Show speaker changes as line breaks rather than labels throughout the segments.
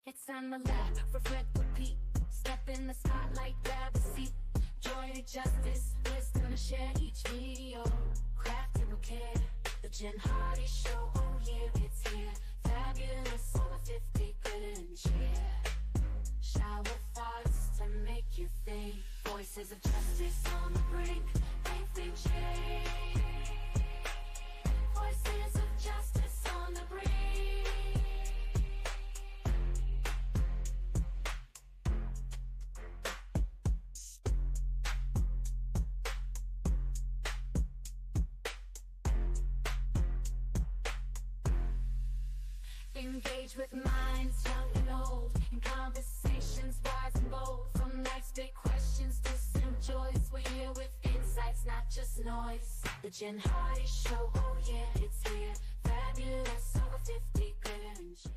It's on the left, reflect, repeat. Step in the spotlight, grab a seat. Joy to justice, wisdom to share each video. Crafting with care, the Jen Hardy Show. Oh yeah, it's here. Fabulous, over 50 good and cheer. Shower thoughts to make you think. Voices of justice on the brink. They change. Voices of justice on the brink. Engage with minds young and old, in conversations wise and bold. From life's big questions to simple joys, we're here with insights, not just noise. The Jen Hardy Show, oh yeah, it's here. Fabulous, over 50 good and cheer.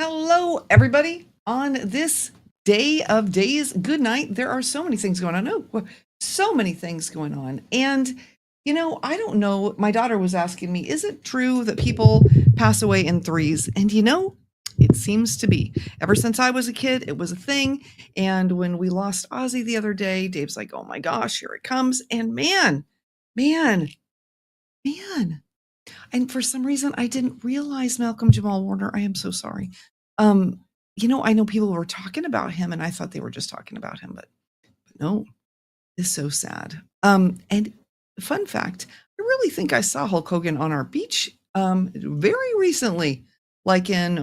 Hello, everybody. On this day of days, good night. There are so many things going on. Oh, so many things going on. And you know, I don't know. My daughter was asking me, is it true that people pass away in threes? And you know, it seems to be. Ever since I was a kid, it was a thing. And when we lost Ozzy the other day, Dave's like, oh my gosh, here it comes. And man. And for some reason, I didn't realize Malcolm Jamal Warner. I am so sorry. You know, I know people were talking about him and I thought they were just talking about him, but no, it's so sad. And fun fact, I really think I saw Hulk Hogan on our beach very recently, like in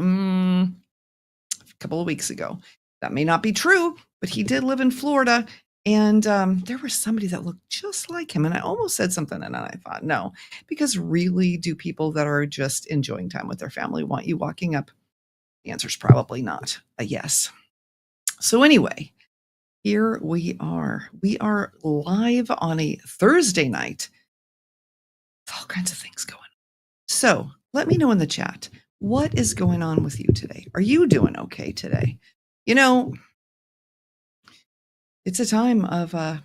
a couple of weeks ago. That may not be true, but he did live in Florida. And there was somebody that looked just like him. And I almost said something and I thought, no, because really do people that are just enjoying time with their family want you walking up? The answer is probably not a yes. So anyway, here we are. We are live on a Thursday night with all kinds of things going on. So let me know in the chat, what is going on with you today? Are you doing okay today? You know, it's a time of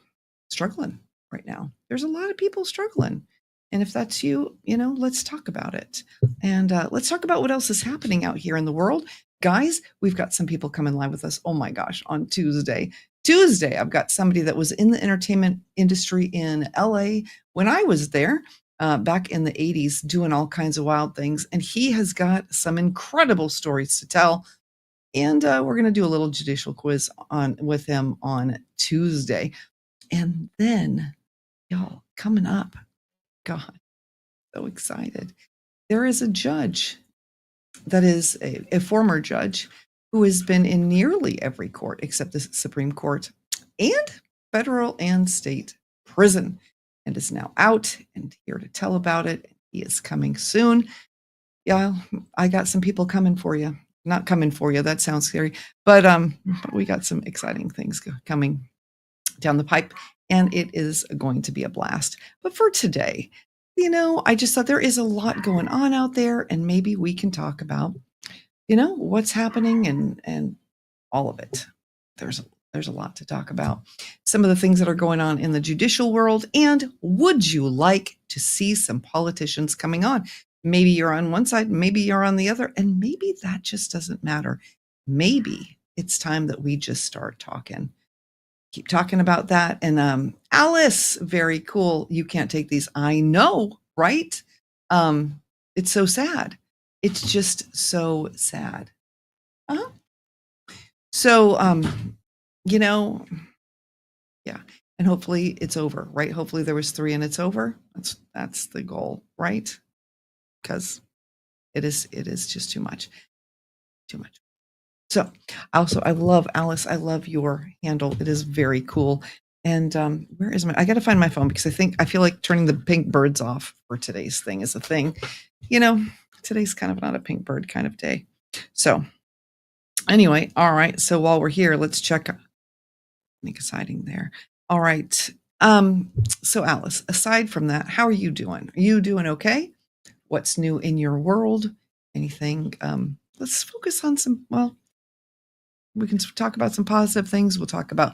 struggling right now. There's a lot of people struggling. And if that's you, you know, let's talk about it. And let's talk about what else is happening out here in the world. Guys, we've got some people coming live with us. Oh my gosh, on Tuesday, I've got somebody that was in the entertainment industry in LA when I was there back in the 80s doing all kinds of wild things. And he has got some incredible stories to tell. And we're going to do a little judicial quiz with him on Tuesday. And then, y'all, coming up, God, so excited. There is a judge that is a former judge who has been in nearly every court except the Supreme Court and federal and state prison, and is now out and here to tell about it. He is coming soon. Yeah, I got some people coming for you. Not coming for you. That sounds scary, but we got some exciting things coming down the pipe, and it is going to be a blast. But for today, you know, I just thought there is a lot going on out there, and maybe we can talk about, you know, what's happening and all of it. There's a lot to talk about. Some of the things that are going on in the judicial world, and would you like to see some politicians coming on? Maybe you're on one side, maybe you're on the other, and maybe that just doesn't matter. Maybe it's time that we just start talking. Keep talking about that. And Alice, very cool. You can't take these. I know, right? It's so sad. It's just so sad. Uh-huh. So, you know, yeah. And hopefully it's over, right? Hopefully there was 3 and it's over. That's the goal, right? Because it is just too much. So I love Alice. I love your handle. It is very cool. And where is I got to find my phone because I feel like turning the pink birds off for today's thing is a thing. You know, today's kind of not a pink bird kind of day. So anyway, all right. So while we're here, let's check. Make us hiding there. All right. So Alice, aside from that, how are you doing? Are you doing okay? What's new in your world? Anything? Let's focus on we can talk about some positive things. We'll talk about,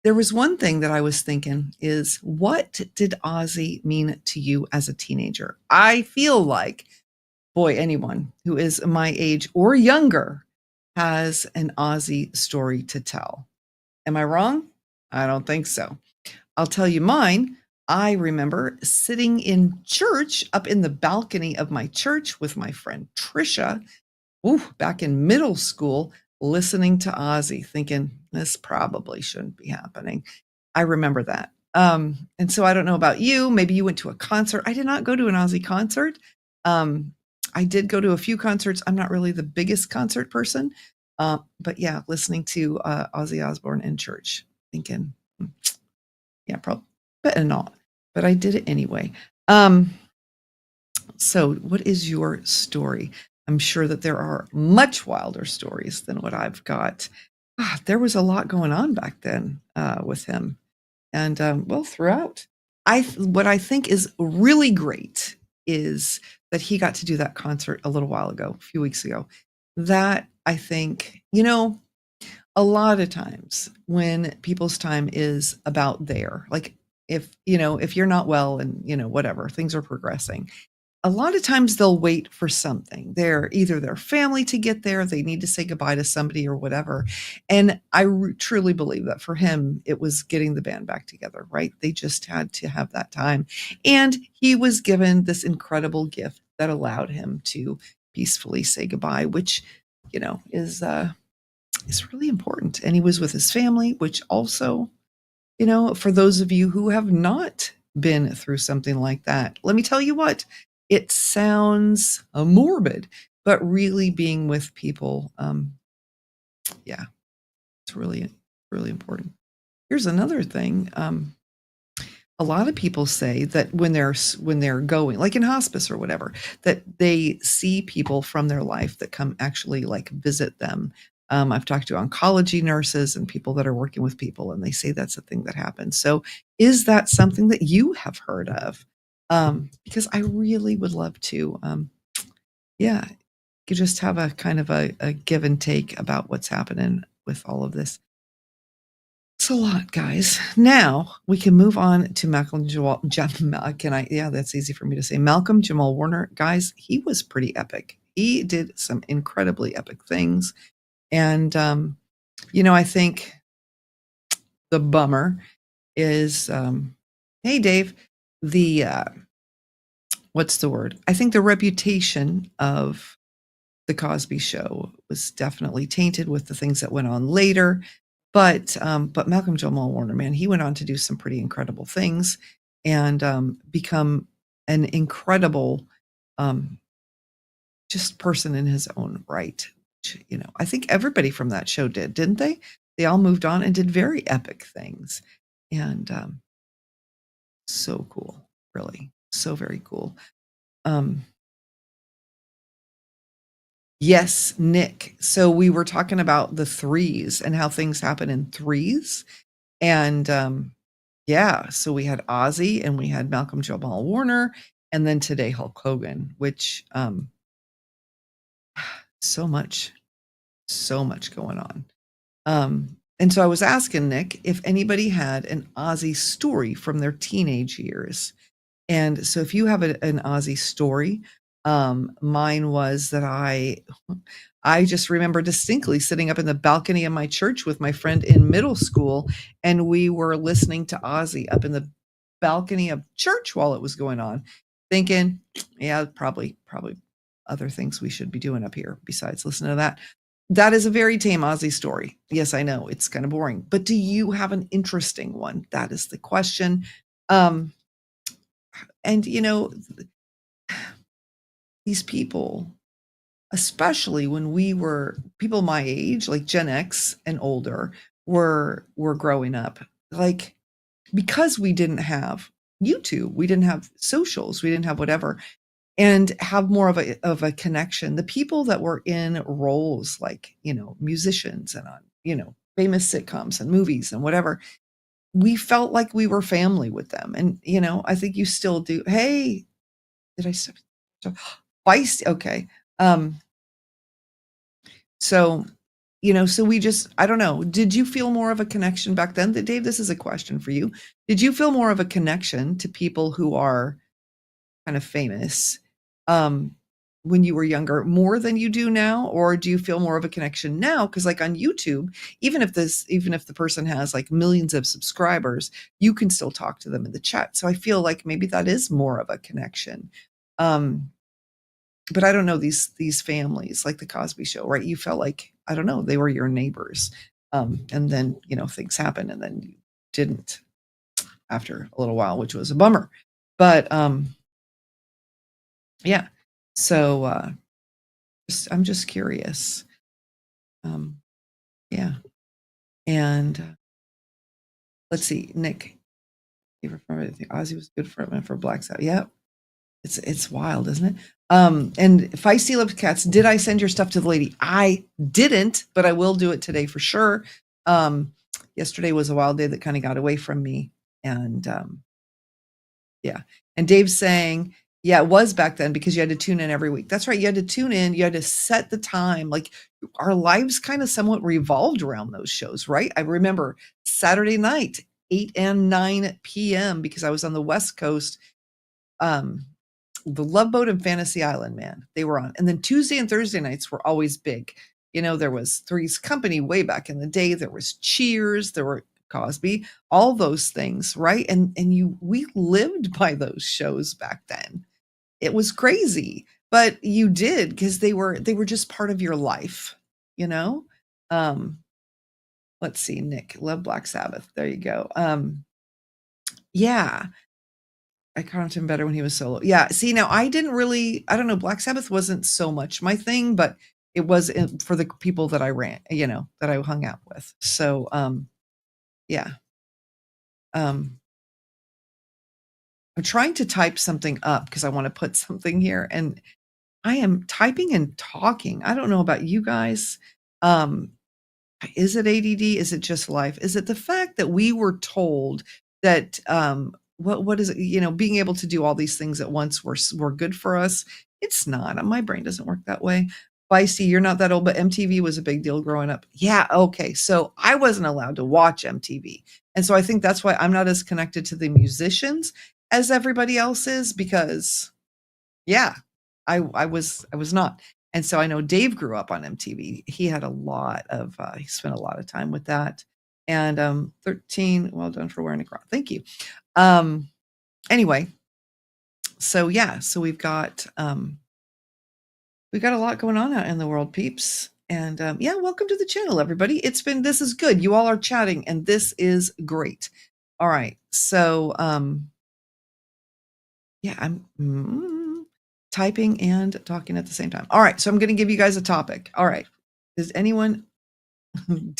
there was one thing that I was thinking is, what did Ozzy mean to you as a teenager? I feel like boy, anyone who is my age or younger has an Ozzy story to tell. Am I wrong? I don't think so. I'll tell you mine. I remember sitting in church up in the balcony of my church with my friend Trisha, back in middle school, listening to Ozzy, thinking this probably shouldn't be happening. I remember that. And so I don't know about you. Maybe you went to a concert. I did not go to an Ozzy concert. I did go to a few concerts. I'm not really the biggest concert person. But yeah, listening to Ozzy Osbourne in church, thinking, yeah, probably better not. But I did it anyway. So what is your story? I'm sure that there are much wilder stories than what I've got. There was a lot going on back then with him. And well, throughout. What I think is really great is that he got to do that concert a little while ago, a few weeks ago. That I think, a lot of times when people's time is about there, like if you're not well and whatever, things are progressing, a lot of times they'll wait for something. They're either their family to get there, they need to say goodbye to somebody or whatever. And I truly believe that for him, it was getting the band back together, right? They just had to have that time. And he was given this incredible gift that allowed him to peacefully say goodbye, which, is really important. And he was with his family, which also, for those of you who have not been through something like that, let me tell you what, it sounds morbid, but really being with people, yeah, it's really, really important. Here's another thing. A lot of people say that when they're going, like in hospice or whatever, that they see people from their life that come actually like visit them. I've talked to oncology nurses and people that are working with people, and they say that's a thing that happens. So is that something that you have heard of? Because I really would love to, yeah, could just have a kind of a give and take about what's happening with all of this. It's a lot, guys. Now we can move on to Malcolm Jamal. Yeah, that's easy for me to say. Malcolm Jamal Warner, guys, he was pretty epic. He did some incredibly epic things. And, I think the bummer is, hey, Dave, the, what's the word? I think the reputation of the Cosby Show was definitely tainted with the things that went on later. But Malcolm Jamal Warner, man, he went on to do some pretty incredible things and become an incredible just person in his own right. Which, I think everybody from that show did, didn't they? They all moved on and did very epic things. And so cool, really. So very cool. Yes, Nick. So we were talking about the threes and how things happen in threes. And yeah, so we had Ozzy and we had Malcolm Jamal Warner, and then today Hulk Hogan, which so much going on. And so I was asking Nick if anybody had an Ozzy story from their teenage years. And so if you have an Ozzy story, mine was that I just remember distinctly sitting up in the balcony of my church with my friend in middle school, and we were listening to Ozzy up in the balcony of church while it was going on, thinking, yeah, probably other things we should be doing up here besides listening to that. That is a very tame Ozzy story. Yes, I know it's kind of boring, but do you have an interesting one? That is the question. And these people, especially when we were people my age, like Gen X and older, were growing up, like, because we didn't have YouTube, we didn't have socials, we didn't have whatever, and have more of a connection. The people that were in roles like, musicians and on, famous sitcoms and movies and whatever, we felt like we were family with them. And, I think you still do. Hey, did I step? Feisty. Okay. So, so we just, I don't know. Did you feel more of a connection back then? Dave, this is a question for you. Did you feel more of a connection to people who are kind of famous when you were younger more than you do now, or do you feel more of a connection now? Because like on YouTube, even if the person has like millions of subscribers, you can still talk to them in the chat. So I feel like maybe that is more of a connection. But I don't know these families like the Cosby Show, right? You felt like, I don't know, they were your neighbors. And then, things happen and then you didn't after a little while, which was a bummer. But yeah. So I'm just curious. Yeah. And let's see, Nick, favorite from everything. Ozzy was good for Black Sabbath. Yeah. It's wild, isn't it? And Feisty Lips Cats, did I send your stuff to the lady? I didn't, but I will do it today for sure. Yesterday was a wild day that kind of got away from me. And yeah. And Dave's saying, yeah, it was back then because you had to tune in every week. That's right. You had to tune in. You had to set the time. Like our lives kind of somewhat revolved around those shows, right? I remember Saturday night, 8 and 9 p.m. because I was on the West Coast. The Love Boat and Fantasy Island, man, they were on. And then Tuesday and Thursday nights were always big. There was Three's Company way back in the day. There was Cheers. There were Cosby, all those things, right? And we lived by those shows back then. It was crazy, but you did because they were just part of your life, Let's see, Nick, love Black Sabbath. There you go. Yeah. I caught him better when he was solo. Yeah. See, now I don't know. Black Sabbath wasn't so much my thing, but it was for the people that I ran, that I hung out with. So, yeah. I'm trying to type something up because I want to put something here and I am typing and talking. I don't know about you guys. Is it ADD? Is it just life? Is it the fact that we were told that what is it? Being able to do all these things at once were good for us? It's not. My brain doesn't work that way. Feisty, you're not that old, but MTV was a big deal growing up. Yeah, okay. So I wasn't allowed to watch MTV. And so I think that's why I'm not as connected to the musicians as everybody else is because yeah, I was not. And so I know Dave grew up on MTV. He had he spent a lot of time with that. And 13, well done for wearing a crown. Thank you. Anyway, so yeah, so we've got a lot going on out in the world, peeps. And yeah, welcome to the channel, everybody. This is good. You all are chatting, and this is great. All right. So yeah, I'm typing and talking at the same time. All right, so I'm going to give you guys a topic. All right. Does anyone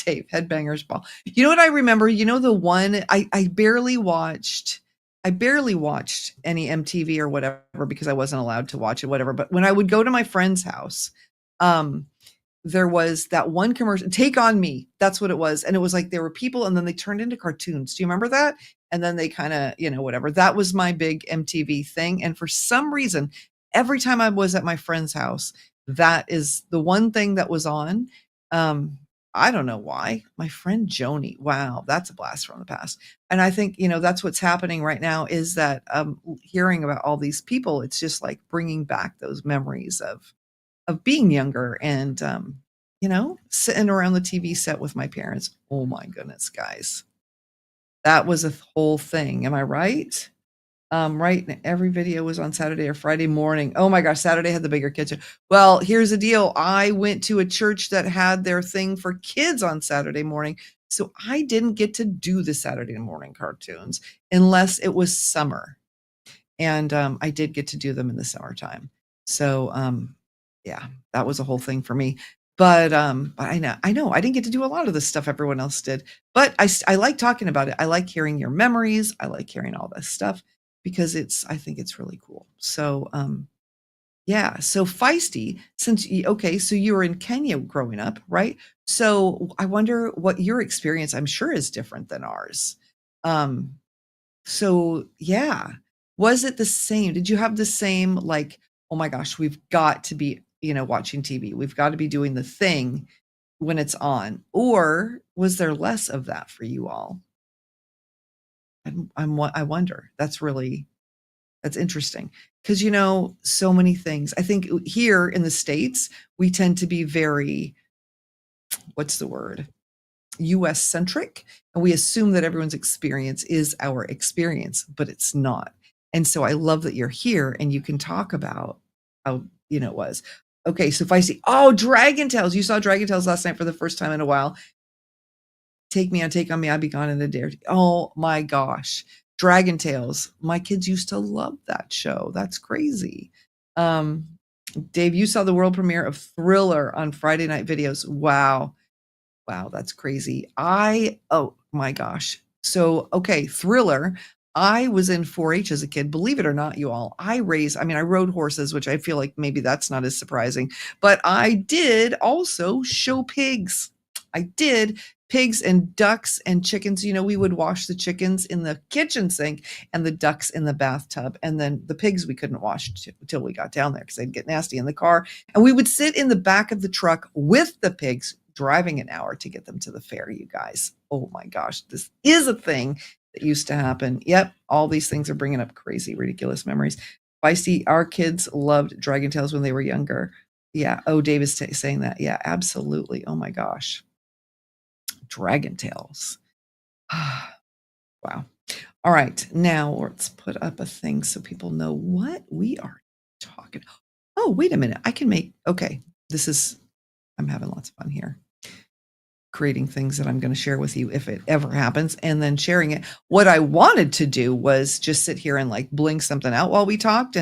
Dave, Headbangers Ball. You know what I remember? The one I barely watched any MTV or whatever because I wasn't allowed to watch it, whatever. But when I would go to my friend's house, there was that one commercial, Take On Me. That's what it was. And it was like there were people and then they turned into cartoons. Do you remember that? And then they kind of, whatever. That was my big MTV thing. And for some reason, every time I was at my friend's house, that is the one thing that was on. I don't know why. My friend Joni. Wow, that's a blast from the past. And I think, that's what's happening right now is that hearing about all these people, it's just like bringing back those memories of being younger and, sitting around the TV set with my parents. Oh my goodness, guys. That was a whole thing. Am I right? Right. Every video was on Saturday or Friday morning. Oh my gosh, Saturday had the bigger kitchen. Well, here's the deal. I went to a church that had their thing for kids on Saturday morning. So I didn't get to do the Saturday morning cartoons unless it was summer. And I did get to do them in the summertime. So yeah, that was a whole thing for me. But I know I didn't get to do a lot of the stuff everyone else did. But I like talking about it. I like hearing your memories. I like hearing all this stuff because I think it's really cool. So yeah, so Feisty, so you were in Kenya growing up, right? So I wonder what your experience, I'm sure, is different than ours. So yeah, was it the same? Did you have the same like, oh my gosh, we've got to be, watching TV. We've got to be doing the thing when it's on. Or was there less of that for you all? I wonder. That's That's interesting because, so many things. I think here in the States, we tend to be very, what's the word? US centric, and we assume that everyone's experience is our experience, but it's not. And so I love that you're here and you can talk about how, it was. Okay, so if I see, Dragon Tales, you saw Dragon Tales last night for the first time in a while. Take on me, I'd be gone in a day or two. Oh my gosh. Dragon Tales. My kids used to love that show. That's crazy. Dave, you saw the world premiere of Thriller on Friday Night Videos. Wow. Wow, that's crazy. Oh my gosh. So, okay, Thriller. I was in 4-H as a kid. Believe it or not, you all. I rode horses, which I feel like maybe that's not as surprising, but I did also show pigs. I did pigs and ducks and chickens. We would wash the chickens in the kitchen sink and the ducks in the bathtub. And then the pigs we couldn't wash until we got down there because they'd get nasty in the car. And we would sit in the back of the truck with the pigs, driving an hour to get them to the fair, you guys. Oh my gosh, this is a thing that used to happen. Yep, all these things are bringing up crazy, ridiculous memories. Feisty, our kids loved Dragon Tales when they were younger. Yeah, Dave is saying that. Yeah, absolutely. Oh my gosh. Dragon Tales. Wow. All right, now let's put up a thing so people know what we are talking. Oh, wait a minute. Okay, I'm having lots of fun here. Creating things that I'm going to share with you if it ever happens, and then sharing it. What I wanted to do was just sit here and like blink something out while we talked,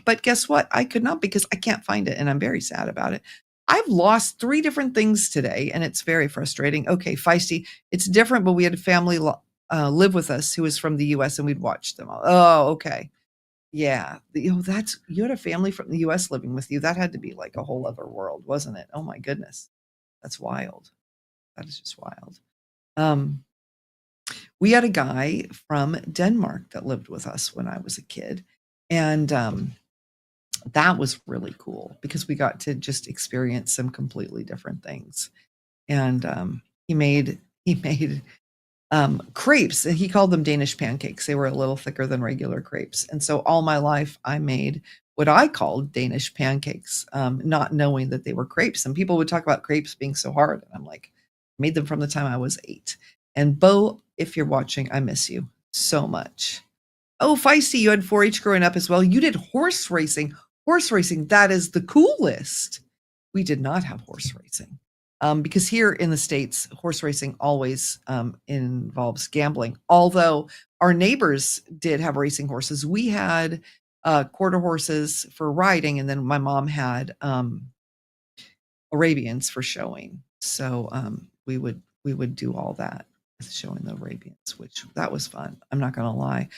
but guess what? I could not because I can't find it, and I'm very sad about it. I've lost 3 different things today, and it's very frustrating. Okay, Feisty, it's different, but we had a family live with us who was from the US, and we'd watch them all. Oh, okay. Yeah. You had a family from the US living with you. That had to be like a whole other world, wasn't it? Oh my goodness. That's wild. That is just wild. We had a guy from Denmark that lived with us when I was a kid. And that was really cool because we got to just experience some completely different things. And he made crepes, and he called them Danish pancakes. They were a little thicker than regular crepes. And so all my life I made what I called Danish pancakes, not knowing that they were crepes. And people would talk about crepes being so hard. And I'm like, made them from the time I was 8. And Bo, if you're watching, I miss you so much. Oh, Feisty, you had 4-H growing up as well. You did horse racing. Horse racing, that is the coolest. We did not have horse racing. Because here in the States, horse racing always involves gambling. Although our neighbors did have racing horses. We had quarter horses for riding, and then my mom had Arabians for showing. So we would do all that with showing the Arabians, which that was fun. I'm not going to lie.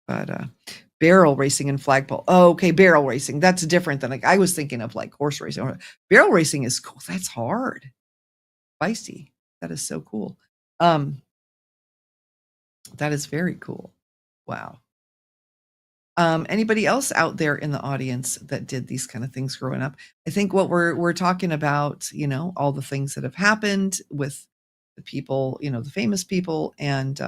But barrel racing and flagpole. Oh, okay, barrel racing. That's different than I was thinking of like horse racing. Barrel racing is cool. That's hard. Feisty. That is so cool. That is very cool. Wow. Anybody else out there in the audience that did these kind of things growing up? I think what we're talking about, all the things that have happened with the people, the famous people, and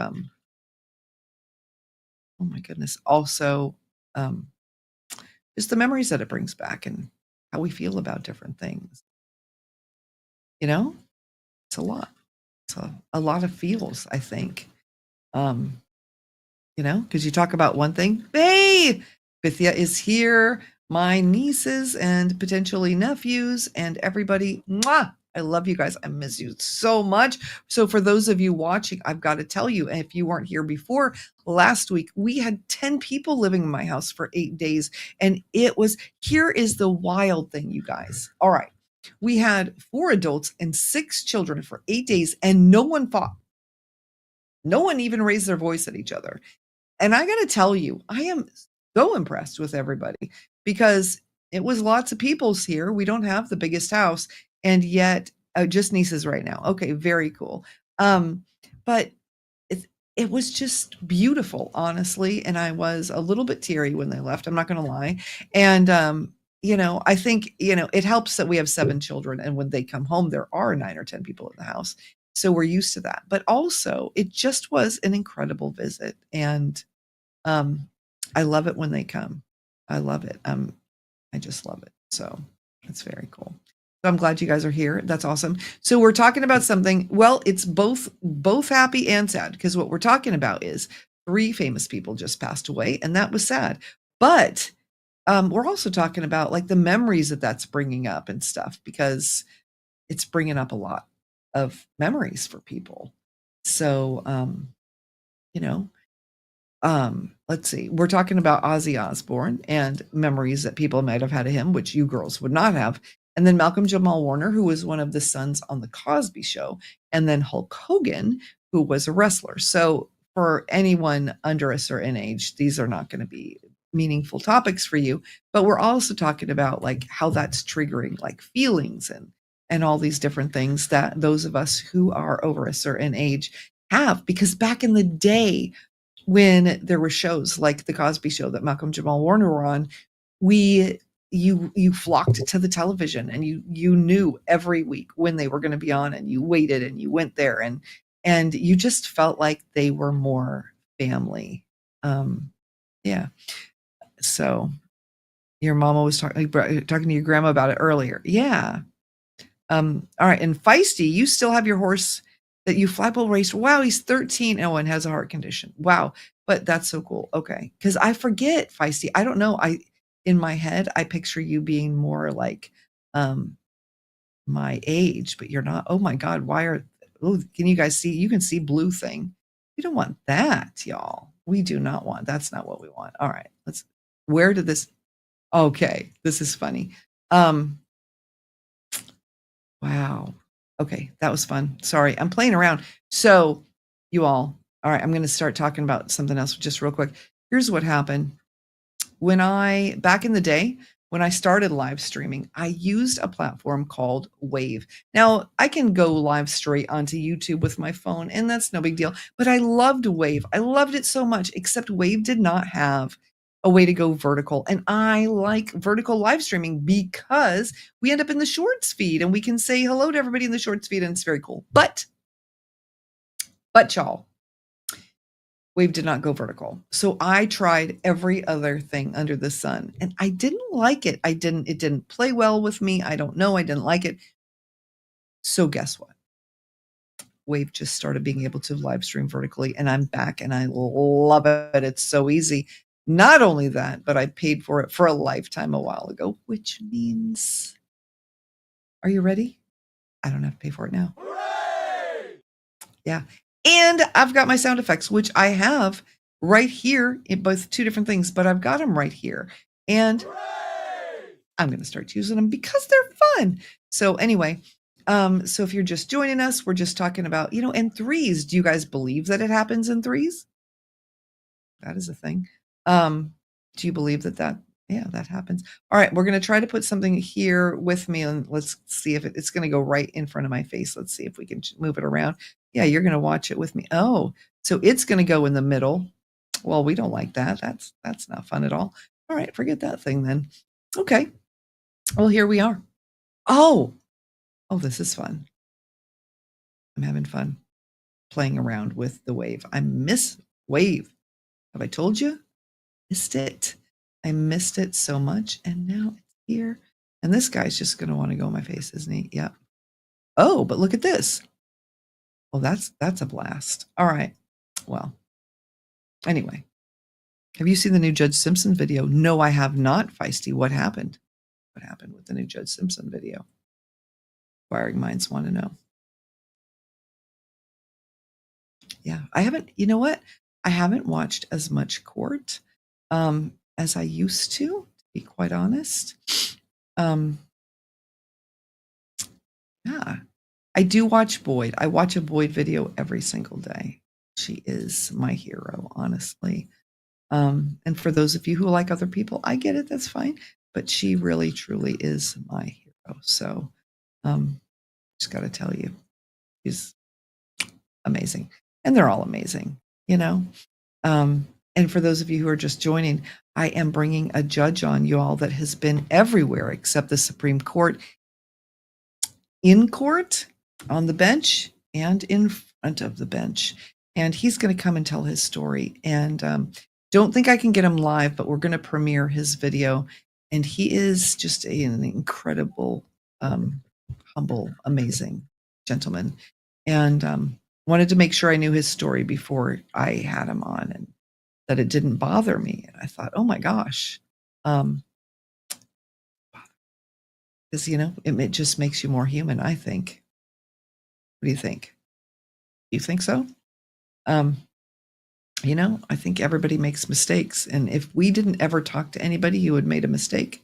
oh my goodness, also just the memories that it brings back and how we feel about different things. It's a lot. It's a lot of feels, I think. Because you talk about one thing. Hey, Bithia is here. My nieces and potentially nephews and everybody. Mwah! I love you guys. I miss you so much. So for those of you watching, I've got to tell you, if you weren't here before, last week, we had 10 people living in my house for 8 days. And here is the wild thing, you guys. All right. We had 4 adults and 6 children for 8 days, and no one fought. No one even raised their voice at each other. And I got to tell you, I am so impressed with everybody because it was lots of people's here. We don't have the biggest house, and yet just nieces right now. Okay, very cool. But it was just beautiful, honestly. And I was a little bit teary when they left. I'm not going to lie. And I think it helps that we have 7 children, and when they come home, there are 9 or 10 people in the house. So we're used to that. But also, it just was an incredible visit. And I love it when they come. I love it. I just love it. So it's very cool. So I'm glad you guys are here. That's awesome. So we're talking about something. Well, it's both happy and sad, because what we're talking about is 3 famous people just passed away, and that was sad. But we're also talking about like the memories that that's bringing up and stuff, because it's bringing up a lot of memories for people. So, you know, let's see. We're talking about Ozzy Osbourne and memories that people might have had of him, which you girls would not have. And then Malcolm Jamal Warner, who was one of the sons on the Cosby Show, and then Hulk Hogan, who was a wrestler. So for anyone under a certain age, these are not going to be meaningful topics for you. But we're also talking about like how that's triggering like feelings and all these different things that those of us who are over a certain age have. Because back in the day, when there were shows like the Cosby Show that Malcolm Jamal Warner were on, you flocked to the television, and you knew every week when they were going to be on, and you waited and you went there, and you just felt like they were more family. Yeah. So your mama was talking to your grandma about it earlier. Yeah. All right. And Feisty, you still have your horse that you flagpole raced. Wow, he's 13. Oh, and has a heart condition. Wow. But that's so cool. Okay. Because I forget, Feisty. I don't know. In my head, I picture you being more like my age, but you're not. Oh my God. Can you guys see? You can see blue thing. We don't want that, y'all. We do not want. That's not what we want. All right. Where did this? Okay. This is funny. Wow. Okay, that was fun. Sorry, I'm playing around. So, you all right, I'm going to start talking about something else just real quick. Here's what happened. Back in the day, when I started live streaming, I used a platform called Wave. Now, I can go live straight onto YouTube with my phone, and that's no big deal, but I loved Wave. I loved it so much, except Wave did not have a way to go vertical. And I like vertical live streaming because we end up in the shorts feed and we can say hello to everybody in the shorts feed, and it's very cool. But y'all, Wave did not go vertical. So I tried every other thing under the sun, and I didn't like it. It didn't play well with me. I don't know. I didn't like it. So guess what? Wave just started being able to live stream vertically, and I'm back and I love it. It's so easy. Not only that, but I paid for it for a lifetime a while ago, which means, are you ready? I don't have to pay for it now. Hooray! Yeah. And I've got my sound effects, which I have right here in both 2 different things, but I've got them right here. And hooray! I'm going to start using them because they're fun. So anyway, so if you're just joining us, we're just talking about, in threes. Do you guys believe that it happens in threes? That is a thing. Do you believe that happens? All right, we're going to try to put something here with me, and let's see if it's going to go right in front of my face. Let's see if we can move it around. Yeah, you're going to watch it with me. Oh, so it's going to go in the middle. Well, we don't like that. That's not fun at all. All right, forget that thing then. Okay. Well, here we are. Oh, this is fun. I'm having fun playing around with the Wave. I miss Wave. Have I told you? Missed it. I missed it so much, and now it's here. And this guy's just going to want to go in my face, isn't he? Yeah. Oh, but look at this. Well, that's a blast. All right. Well, anyway, have you seen the new Judge Simpson video? No, I have not, Feisty. What happened? What happened with the new Judge Simpson video? Inquiring minds want to know. Yeah, I haven't. You know what? I haven't watched as much court as I used to be quite honest. Yeah, I do watch Boyd. I watch a Boyd video every single day. She is my hero, honestly. And for those of you who like other people, I get it. That's fine. But she really, truly is my hero. So just got to tell you, she's amazing. And they're all amazing, And for those of you who are just joining, I am bringing a judge on you all that has been everywhere except the Supreme Court, in court, on the bench, and in front of the bench. And he's going to come and tell his story. And Don't think I can get him live, but we're going to premiere his video. And he is just an incredible, um, humble, amazing gentleman. And wanted to make sure I knew his story before I had him on, and that it didn't bother me. And I thought, oh my gosh. Because, it just makes you more human, I think. What do you think? You think so? I think everybody makes mistakes. And if we didn't ever talk to anybody who had made a mistake,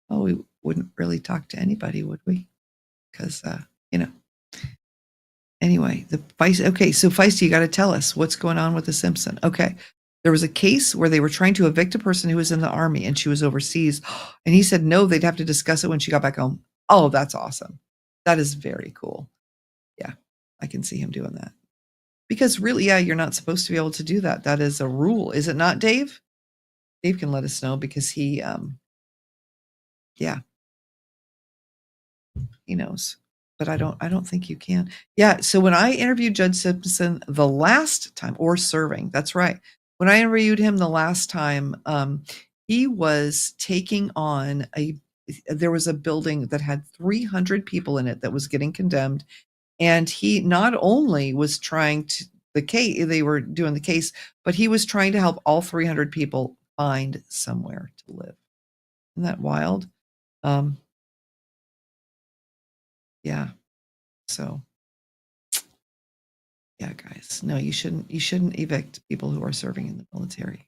well, we wouldn't really talk to anybody, would we? Because, anyway, okay, so Feisty, you got to tell us what's going on with the Simpson. Okay. There was a case where they were trying to evict a person who was in the army and she was overseas. And he said, no, they'd have to discuss it when she got back home. Oh, that's awesome. That is very cool. Yeah, I can see him doing that. Because really, yeah, you're not supposed to be able to do that. That is a rule. Is it not, Dave? Dave can let us know because he knows. But I don't think you can. Yeah, so when I interviewed Judge Simpson the last time, or serving, that's right. When I interviewed him the last time, he was taking on there was a building that had 300 people in it that was getting condemned. And he not only was trying to, they were doing the case, but he was trying to help all 300 people find somewhere to live. Isn't that wild? Yeah. So, yeah, guys, no, you shouldn't evict people who are serving in the military,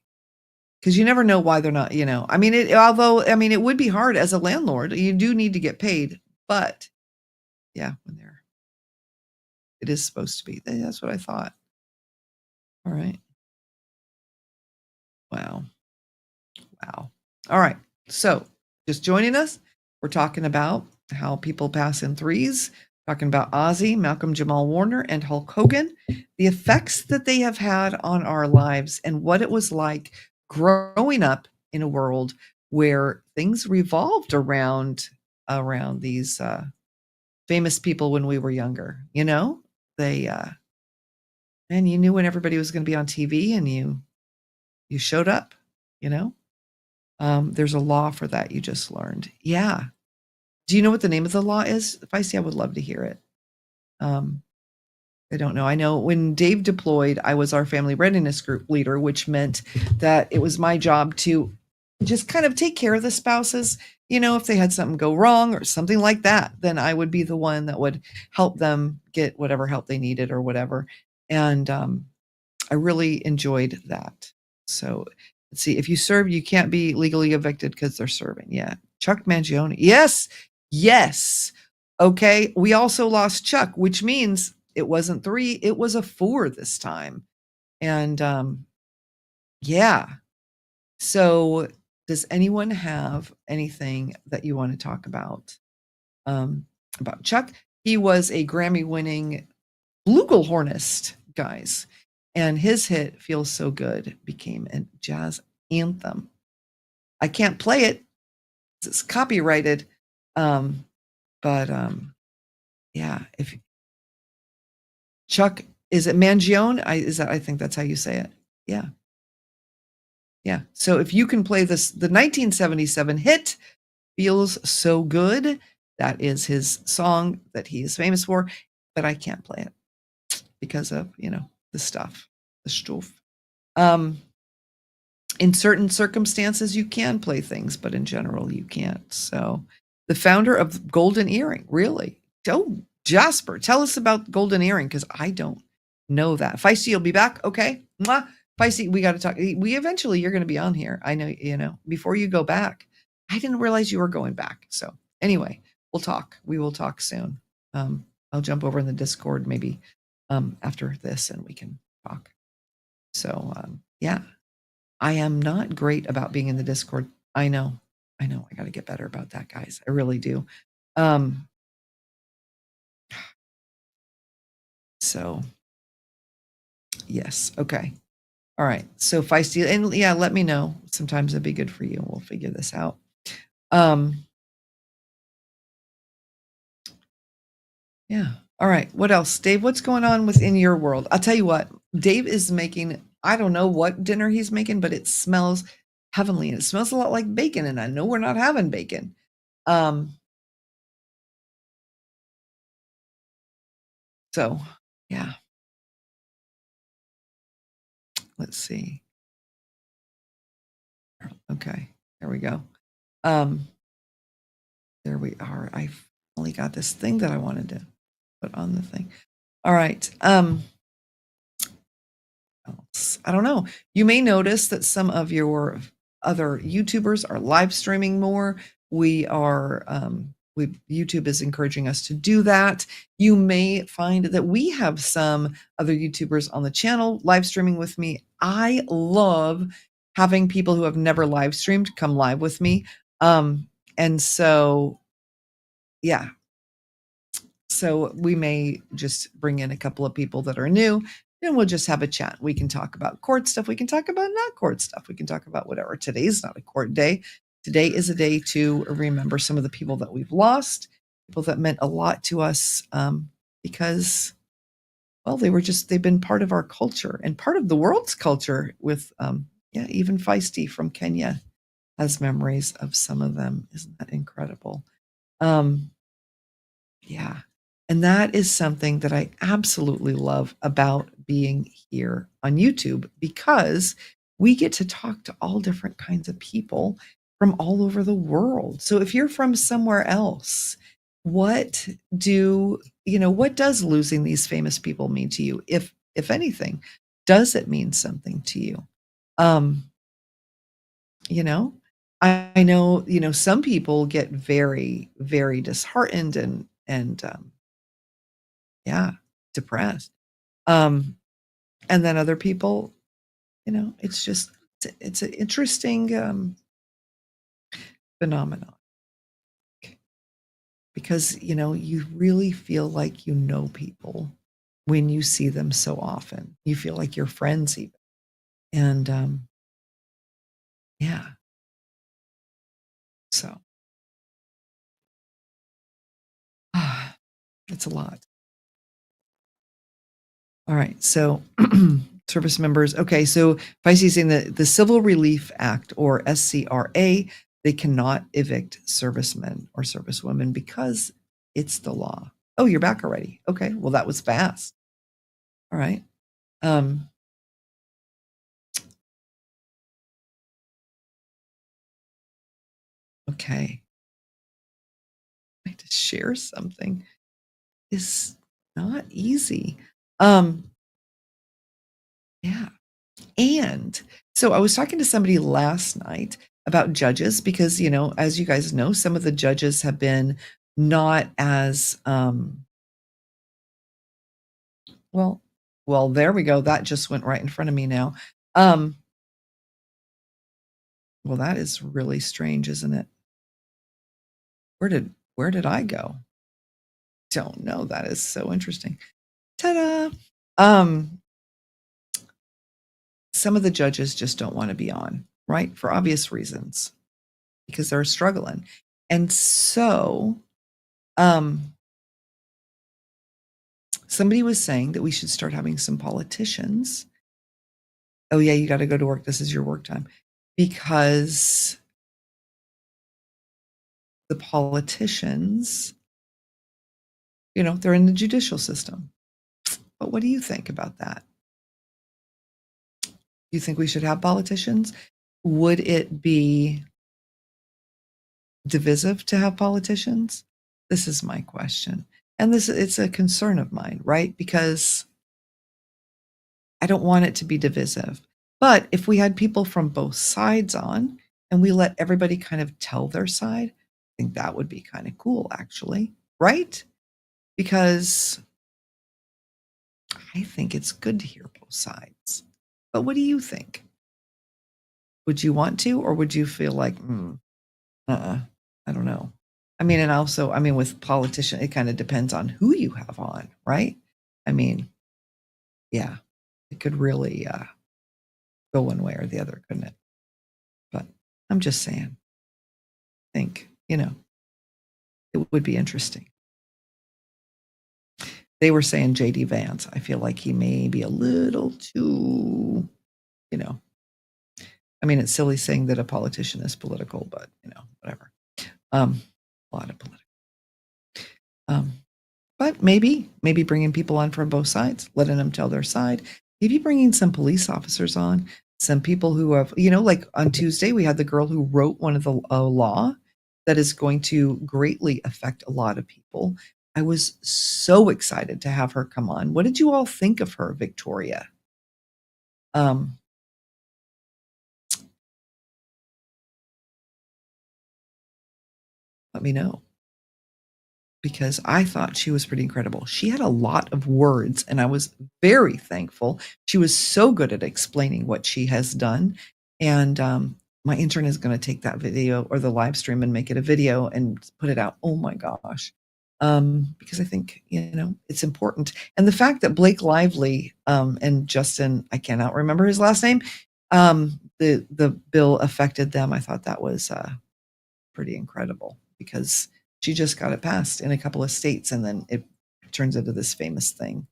because you never know why they're not. I mean, it would be hard as a landlord. You do need to get paid, but yeah, it is supposed to be. That's what I thought. All right. Wow. All right. So, just joining us, we're talking about how people pass in threes, talking about Ozzy, Malcolm Jamal Warner, and Hulk Hogan, the effects that they have had on our lives, and what it was like growing up in a world where things revolved around these famous people when we were younger. They and you knew when everybody was going to be on TV, and you showed up. There's a law for that, you just learned. Yeah. Do you know what the name of the law is? If I see, I would love to hear it. I don't know. I know when Dave deployed, I was our family readiness group leader, which meant that it was my job to just kind of take care of the spouses. If they had something go wrong or something like that, then I would be the one that would help them get whatever help they needed or whatever. And I really enjoyed that. So let's see. If you serve, you can't be legally evicted because they're serving. Yeah. Chuck Mangione. Yes. Okay. We also lost Chuck, which means it wasn't 3, it was a 4 this time. And yeah. So does anyone have anything that you want to talk about Chuck? He was a Grammy-winning flugelhornist, guys. And his hit, Feels So Good, became a jazz anthem. I can't play it. It's copyrighted. But yeah, if Chuck, is it Mangione? I think that's how you say it. Yeah. Yeah. So if you can play the 1977 hit, Feels So Good, that is his song that he is famous for, but I can't play it because of, the stuff. In certain circumstances, you can play things, but in general, you can't. So the founder of Golden Earring, really? Oh, Jasper, tell us about Golden Earring, because I don't know that. Feisty, you'll be back? Okay. Mwah. Feisty, we got to talk. You're going to be on here. I know, before you go back. I didn't realize you were going back. So anyway, we'll talk. We will talk soon. I'll jump over in the Discord maybe after this, and we can talk. So yeah, I am not great about being in the Discord. I know. I got to get better about that, guys. I really do. So yes. Okay. All right. So Feisty, and yeah, let me know. Sometimes it'd be good for you. We'll figure this out. Yeah. All right. What else? Dave, what's going on within your world? I'll tell you what, Dave is making I don't know what dinner he's making, but it smells heavenly, and it smells a lot like bacon, and I know we're not having bacon. Um, so yeah, let's see. Okay, there we go. Um, there we are. I finally got this thing that I wanted to put on the thing. All right. Else? I don't know. You may notice that some of your other YouTubers are live streaming more. YouTube is encouraging us to do that. You may find that we have some other YouTubers on the channel live streaming with me. I love having people who have never live streamed come live with me. And so, yeah, so we may just bring in a couple of people that are new and we'll just have a chat. We can talk about court stuff. We can talk about not court stuff. We can talk about whatever. Today's not a court day. Today is a day to remember some of the people that we've lost, people that meant a lot to us because, well, they've been part of our culture and part of the world's culture with, yeah, even Feisty from Kenya has memories of some of them. Isn't that incredible? Um, yeah. And that is something that I absolutely love about being here on YouTube because we get to talk to all different kinds of people from all over the world. So if you're from somewhere else, what what does losing these famous people mean to you? If anything, does it mean something to you? Um, you know, I know, some people get very, very disheartened and yeah, depressed. Um, and then other people, it's just it's an interesting phenomenon because you really feel like you know people when you see them so often. You feel like you're friends even. And yeah, so it's a lot. All right. So service members. Okay. So Pisces saying that the Civil Relief Act or SCRA, they cannot evict servicemen or servicewomen because it's the law. Oh, you're back already. Okay. Well, that was fast. All right. Um, okay. I to share something is not easy. Um, yeah. And so I was talking to somebody last night about judges because, as you guys know, some of the judges have been not as well, there we go. That just went right in front of me now. Um, well, that is really strange, isn't it? Where did I go? Don't know. That is so interesting. Ta-da! Um, some of the judges just don't want to be on, right? For obvious reasons, because they're struggling. And so um somebody was saying that we should start having some politicians. Oh yeah, you got to go to work. This is your work time. Because the politicians, they're in the judicial system. But what do you think about that? Do you think we should have politicians? Would it be divisive to have politicians? This is my question. And it's a concern of mine, right? Because I don't want it to be divisive. But if we had people from both sides on and we let everybody kind of tell their side, I think that would be kind of cool, actually, right? Because I think it's good to hear both sides. But what do you think? Would you want to, or would you feel like, I don't know. I mean, and also, with politician, it kind of depends on who you have on, right? I mean, yeah, it could really go one way or the other, couldn't it? But I'm just saying, I think, it would be interesting. They were saying JD Vance. I feel like he may be a little too you know, I mean, it's silly saying that a politician is political, but whatever. A lot of political. But maybe bringing people on from both sides, letting them tell their side. Maybe bringing some police officers on, some people who have, like on Tuesday, we had the girl who wrote one of the law that is going to greatly affect a lot of people. I was so excited to have her come on. What did you all think of her, Victoria? Let me know, because I thought she was pretty incredible. She had a lot of words, and I was very thankful. She was so good at explaining what she has done. And my intern is going to take that video or the live stream and make it a video and put it out. Oh my gosh. Because I think, it's important. And the fact that Blake Lively and Justin, I cannot remember his last name, the bill affected them. I thought that was pretty incredible, because she just got it passed in a couple of states, and then it turns into this famous thing.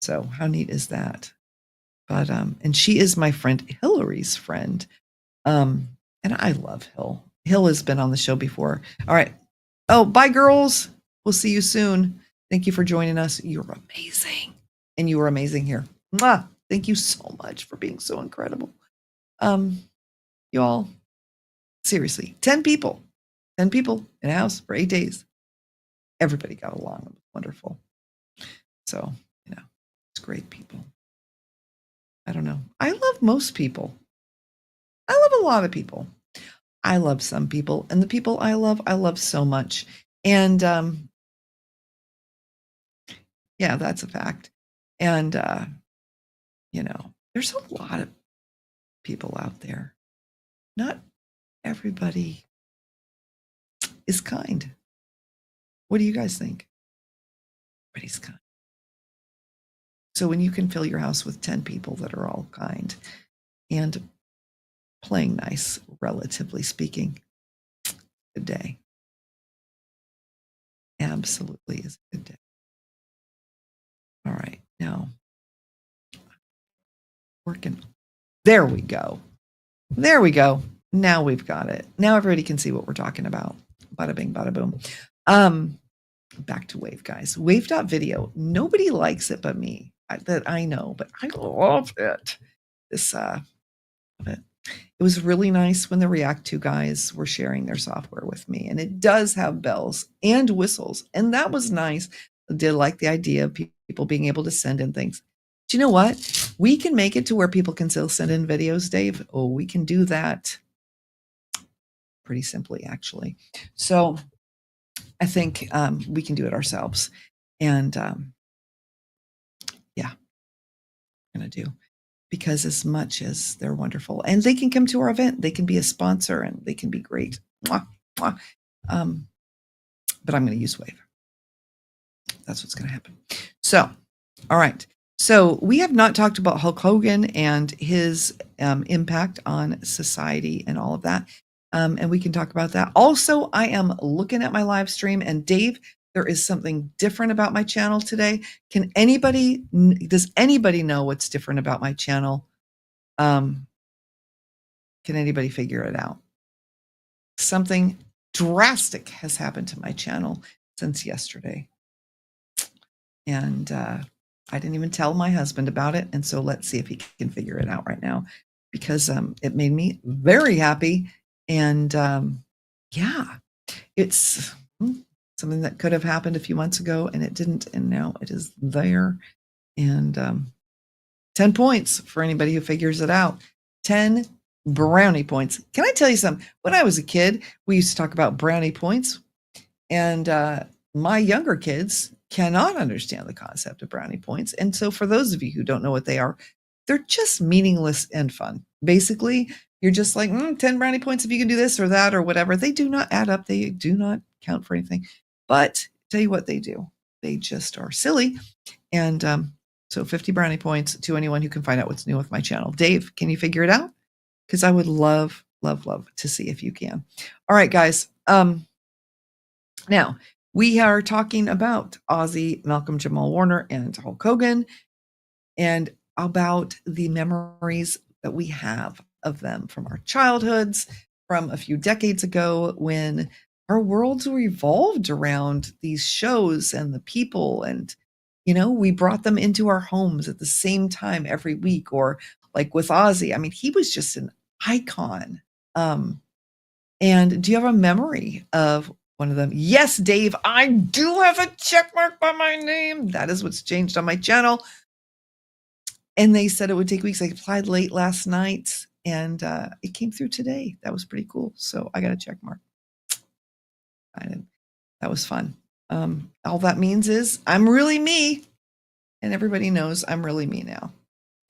So how neat is that? But and she is my friend Hillary's friend. And I love Hill. Hill has been on the show before. All right. Oh, bye, girls. We'll see you soon. Thank you for joining us. You're amazing. And you were amazing here. Mwah! Thank you so much for being so incredible. You all, seriously, 10 people in a house for 8 days. Everybody got along. It was wonderful. So, it's great people. I don't know. I love most people. I love a lot of people. I love some people, and the people I love so much. And yeah, that's a fact. And there's a lot of people out there. Not everybody is kind. What do you guys think? Everybody's kind. So when you can fill your house with 10 people that are all kind and playing nice, relatively speaking, good day. Absolutely is a good day. All right, now working. There we go. Now we've got it. Now everybody can see what we're talking about. Bada bing, bada boom. Back to Wave, guys. Wave.video. Nobody likes it but me. That I know, but I love it. It was really nice when the React 2 guys were sharing their software with me, and it does have bells and whistles, and that was nice. I did like the idea of people being able to send in things. Do you know what? We can make it to where people can still send in videos, Dave. Oh, we can do that pretty simply, actually. So I think we can do it ourselves. And yeah, we're going to do. Because as much as they're wonderful, and they can come to our event, they can be a sponsor, and they can be great. Mwah, mwah. But I'm going to use Wave. That's what's going to happen. So, all right. So we have not talked about Hulk Hogan and his impact on society and all of that. And we can talk about that. Also, I am looking at my live stream, and Dave, there is something different about my channel today. Does anybody know what's different about my channel? Can anybody figure it out? Something drastic has happened to my channel since yesterday. And I didn't even tell my husband about it. And so let's see if he can figure it out right now, because it made me very happy. And yeah, it's something that could have happened a few months ago, and it didn't. And now it is there. And 10 points for anybody who figures it out. 10 brownie points. Can I tell you something? When I was a kid, we used to talk about brownie points. And my younger kids cannot understand the concept of brownie points. And so for those of you who don't know what they are, they're just meaningless and fun. Basically, you're just like, 10 brownie points if you can do this or that or whatever. They do not add up. They do not count for anything. But tell you what they do. They just are silly. And so 50 brownie points to anyone who can find out what's new with my channel. Dave, can you figure it out? Because I would love, love, love to see if you can. All right, guys. Now, we are talking about Ozzy, Malcolm Jamal Warner, and Hulk Hogan, and about the memories that we have of them from our childhoods, from a few decades ago when our worlds revolved around these shows and the people. And, we brought them into our homes at the same time every week. Or like with Ozzy, I mean, he was just an icon. And do you have a memory of one of them? Yes, Dave, I do have a check mark by my name. That is what's changed on my channel. And they said it would take weeks. I applied late last night and it came through today. That was pretty cool. So I got a check mark. That was fun. All that means is I'm really me. And everybody knows I'm really me now.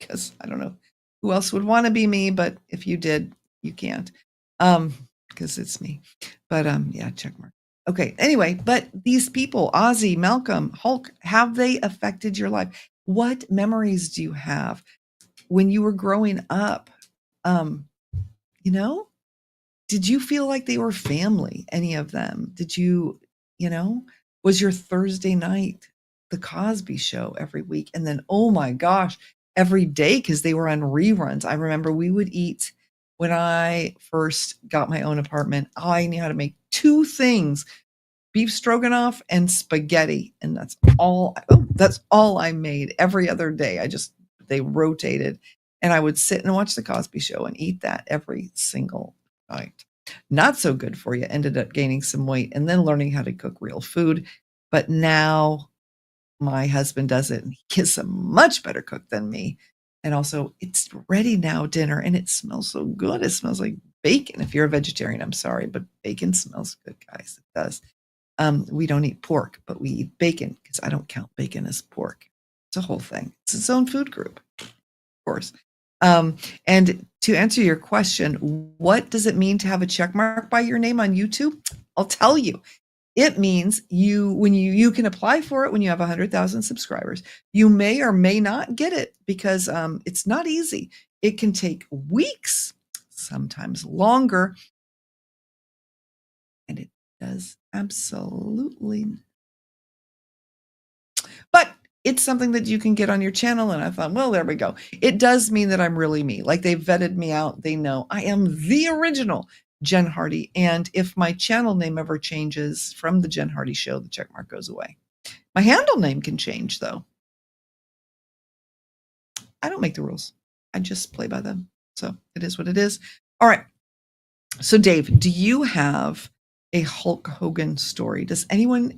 Because I don't know who else would want to be me, but if you did, you can't. Because it's me. But yeah, check mark. Okay, anyway, but these people, Ozzy, Malcolm, Hulk, have they affected your life? What memories do you have when you were growing up? Did you feel like they were family, any of them? Did you, was your Thursday night the Cosby Show every week? And then, oh my gosh, every day because they were on reruns. I remember we would eat when I first got my own apartment. I knew how to make two things: beef stroganoff and spaghetti. And that's all I made every other day. They rotated and I would sit and watch the Cosby Show and eat that every single night. Not so good for you. Ended up gaining some weight and then learning how to cook real food. But now my husband does it and he is a much better cook than me. And also it's ready now, dinner, and it smells so good. It smells like bacon. If you're a vegetarian, I'm sorry, but bacon smells good, guys. It does. We don't eat pork, but we eat bacon because I don't count bacon as pork. It's a whole thing. It's its own food group, of course. And to answer your question, what does it mean to have a check mark by your name on YouTube? I'll tell you. It means you can apply for it when you have 100,000 subscribers. You may or may not get it because it's not easy. It can take weeks, sometimes longer. And it does absolutely. But it's something that you can get on your channel. And I thought, well, there we go. It does mean that I'm really me. Like they vetted me out. They know I am the original Jen Hardy. And if my channel name ever changes from the Jen Hardy Show, the check mark goes away. My handle name can change though. I don't make the rules. I just play by them. So it is what it is. All right. So Dave, do you have a Hulk Hogan story? Does anyone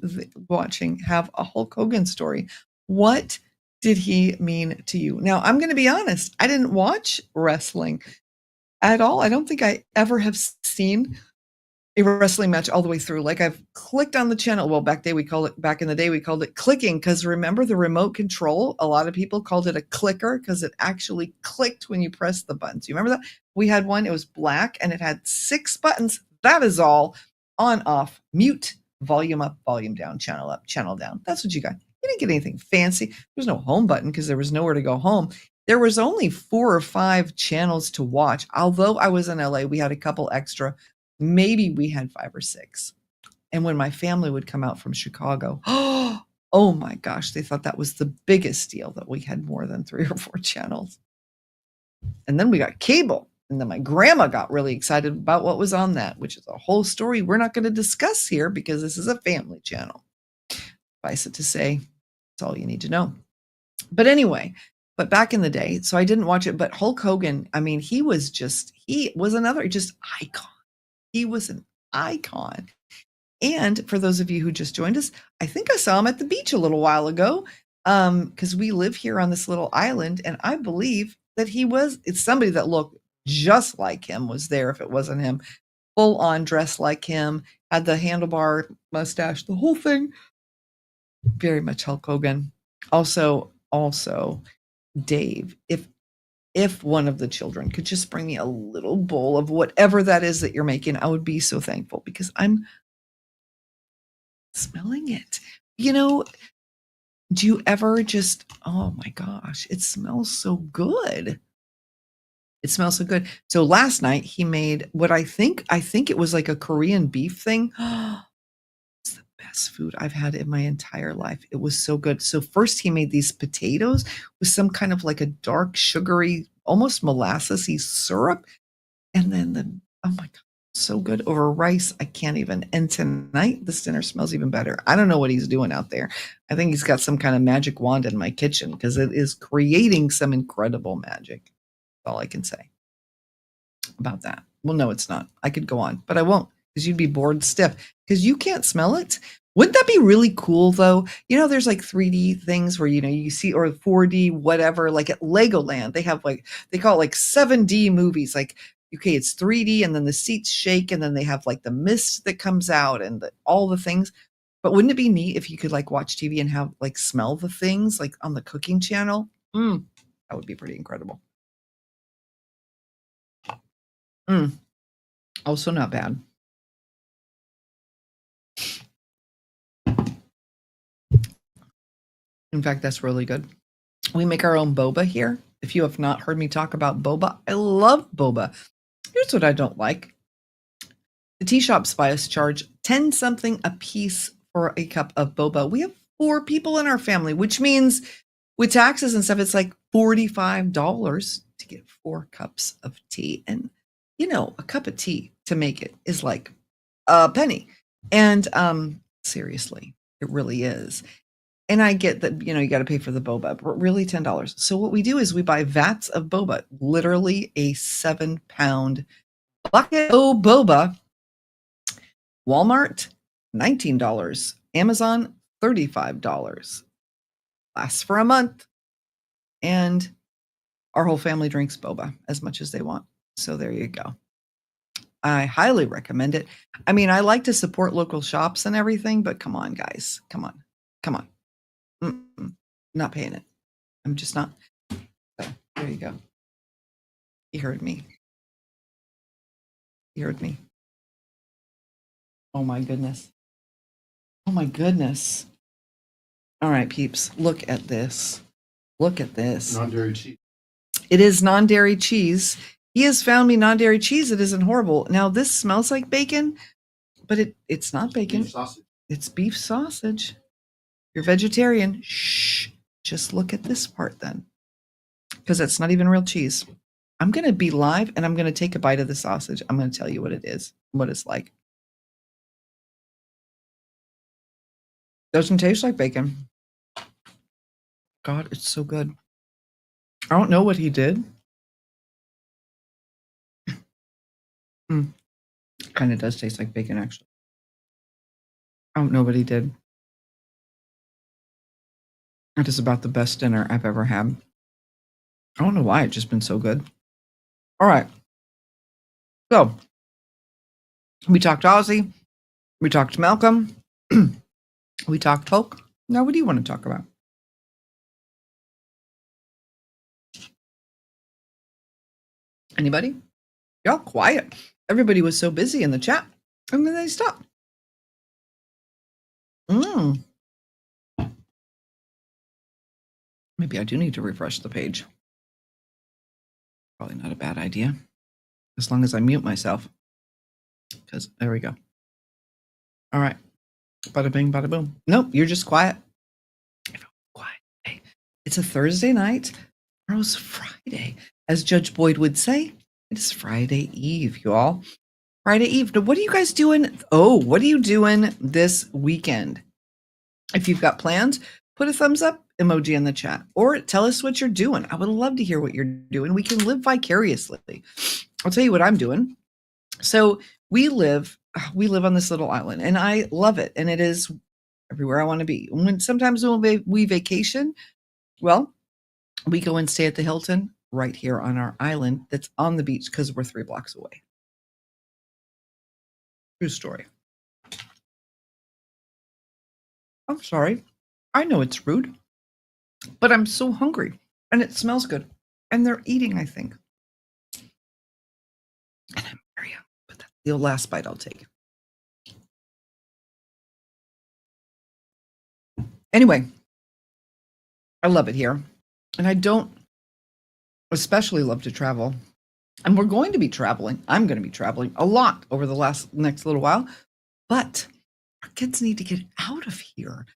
watching have a Hulk Hogan story? What did he mean to you? Now, I'm going to be honest. I didn't watch wrestling at all. I don't think I ever have seen a wrestling match all the way through. Like I've clicked on the channel. Well, back in the day, we called it clicking because remember the remote control? A lot of people called it a clicker because it actually clicked when you press the buttons. You remember that? We had one, it was black and it had 6 buttons. That is all. On, off, mute, volume up, volume down, channel up, channel down. That's what you got. You didn't get anything fancy. There's no home button because there was nowhere to go home. There was only 4 or 5 channels to watch. Although I was in LA, we had a couple extra. Maybe we had 5 or 6. And when my family would come out from Chicago, oh my gosh, they thought that was the biggest deal that we had more than 3 or 4 channels. And then we got cable. And then my grandma got really excited about what was on that, which is a whole story we're not going to discuss here because this is a family channel. Suffice it to say, that's all you need to know. But anyway, back in the day, so I didn't watch it, but Hulk Hogan, I mean, he was another just icon. He was an icon. And for those of you who just joined us, I think I saw him at the beach a little while ago because we live here on this little island. And I believe that it's somebody that looked just like him was there if it wasn't him. Full on dressed like him, had the handlebar mustache, the whole thing. Very much Hulk Hogan. Also, Dave, if one of the children could just bring me a little bowl of whatever that is that you're making, I would be so thankful because I'm smelling it. Do you ever just, oh my gosh, it smells so good. It smells so good. So last night he made what I think it was like a Korean beef thing. It's the best food I've had in my entire life. It was so good. So first he made these potatoes with some kind of like a dark, sugary, almost molassesy syrup. And then oh my God, so good over rice. I can't even. And tonight, this dinner smells even better. I don't know what he's doing out there. I think he's got some kind of magic wand in my kitchen because it is creating some incredible magic. That's all I can say about that. Well, no, it's not. I could go on, but I won't because you'd be bored stiff because you can't smell it. Wouldn't that be really cool though? There's like 3D things where, you see, or 4D, whatever, like at Legoland, they have like, they call it like 7D movies. Like, okay, it's 3D and then the seats shake and then they have like the mist that comes out and all the things. But wouldn't it be neat if you could like watch TV and have like smell the things like on the cooking channel? That would be pretty incredible. Also not bad. In fact, that's really good. We make our own boba here. If you have not heard me talk about boba, I love boba. Here's what I don't like. The tea shops by us charge 10 something a piece for a cup of boba. We have 4 people in our family, which means with taxes and stuff, it's like $45 to get 4 cups of tea. And, a cup of tea to make it is like a penny. And seriously, it really is. And I get that, you got to pay for the boba, but really $10. So what we do is we buy vats of boba, literally a 7-pound bucket of boba. Walmart, $19. Amazon, $35. Lasts for a month. And our whole family drinks boba as much as they want. So there you go. I highly recommend it. I mean, I like to support local shops and everything, but come on, guys. Come on. Not paying it. I'm just not. So, there you go. You heard me. Oh my goodness. All right, peeps, look at this.
Non-dairy cheese.
It is non-dairy cheese. He has found me non-dairy cheese. It isn't horrible. Now this smells like bacon, but it's not bacon.
Beef sausage.
It's beef sausage. You're vegetarian. Shh. Just look at this part then. Because it's not even real cheese. I'm going to be live and I'm going to take a bite of the sausage. I'm going to tell you what it is, what it's like. Doesn't taste like bacon. God, it's so good. I don't know what he did. Kind of does taste like bacon, actually. I don't know what he did. It is about the best dinner I've ever had. I don't know why. It's just been so good. All right. So, we talked Ozzy. We talked Malcolm. We talked Hulk. Now, what do you want to talk about? Anybody? Y'all quiet. Everybody was so busy in the chat. And then they stopped. Maybe I do need to refresh the page. Probably not a bad idea. As long as I mute myself. Because there we go. All right. Bada bing, bada boom. Nope, you're just quiet. Quiet. Hey, it's a Thursday night. Tomorrow's Friday. As Judge Boyd would say, it is Friday Eve, y'all. Friday Eve. Now, what are you guys doing? Oh, what are you doing this weekend? If you've got plans, put a thumbs up emoji in the chat or tell us what you're doing. I would love to hear what you're doing. We can live vicariously. I'll tell you what I'm doing. So we live on this little island and I love it. And it is everywhere I want to be. Sometimes when we vacation, well, we go and stay at the Hilton right here on our island that's on the beach because we're 3 blocks away. True story. I'm sorry. I know it's rude, but I'm so hungry and it smells good. And they're eating, I think. And I'm very hungry, but that's the last bite I'll take. Anyway, I love it here. And I don't especially love to travel. And we're going to be traveling. I'm going to be traveling a lot over the next little while. But Our kids need to get out of here.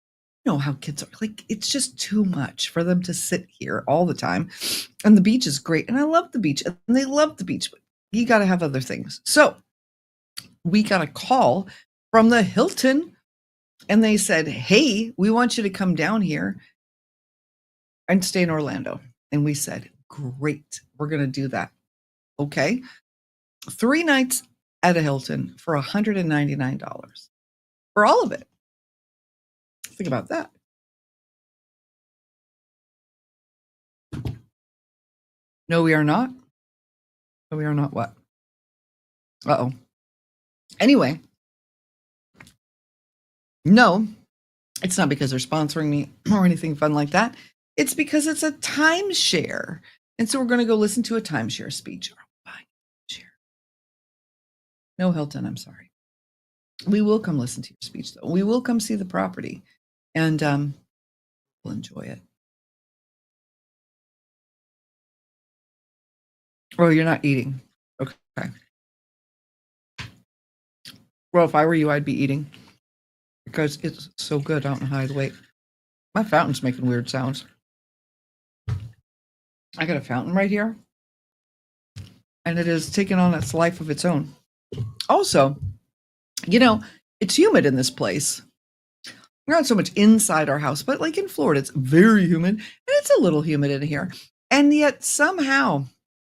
You know how kids are. Like, it's just too much for them to sit here all the time. And the beach is great. And I love the beach. And they love the beach. But you got to have other things. So we got a call from the Hilton. And they said, hey, we want you to come down here and stay in Orlando. And we said, great. We're going to do that. Okay. 3 nights at a Hilton for $199 for all of it. Think about that. No, we are not. No, we are not what? Uh-oh. Anyway, no, it's not because they're sponsoring me or anything fun like that. It's because it's a timeshare. And so we're going to go listen to a timeshare speech. No, Hilton, I'm sorry. We will come listen to your speech, though. We will come see the property, and we'll enjoy it. Oh, you're not eating. Okay. Well, if I were you, I'd be eating because it's so good. I don't know how I'd wait. My fountain's making weird sounds. I got a fountain right here, and it is taking on its life of its own. Also, you know, it's humid in this place. Not so much inside our house, but like in Florida, it's very humid, and it's a little humid in here. And yet somehow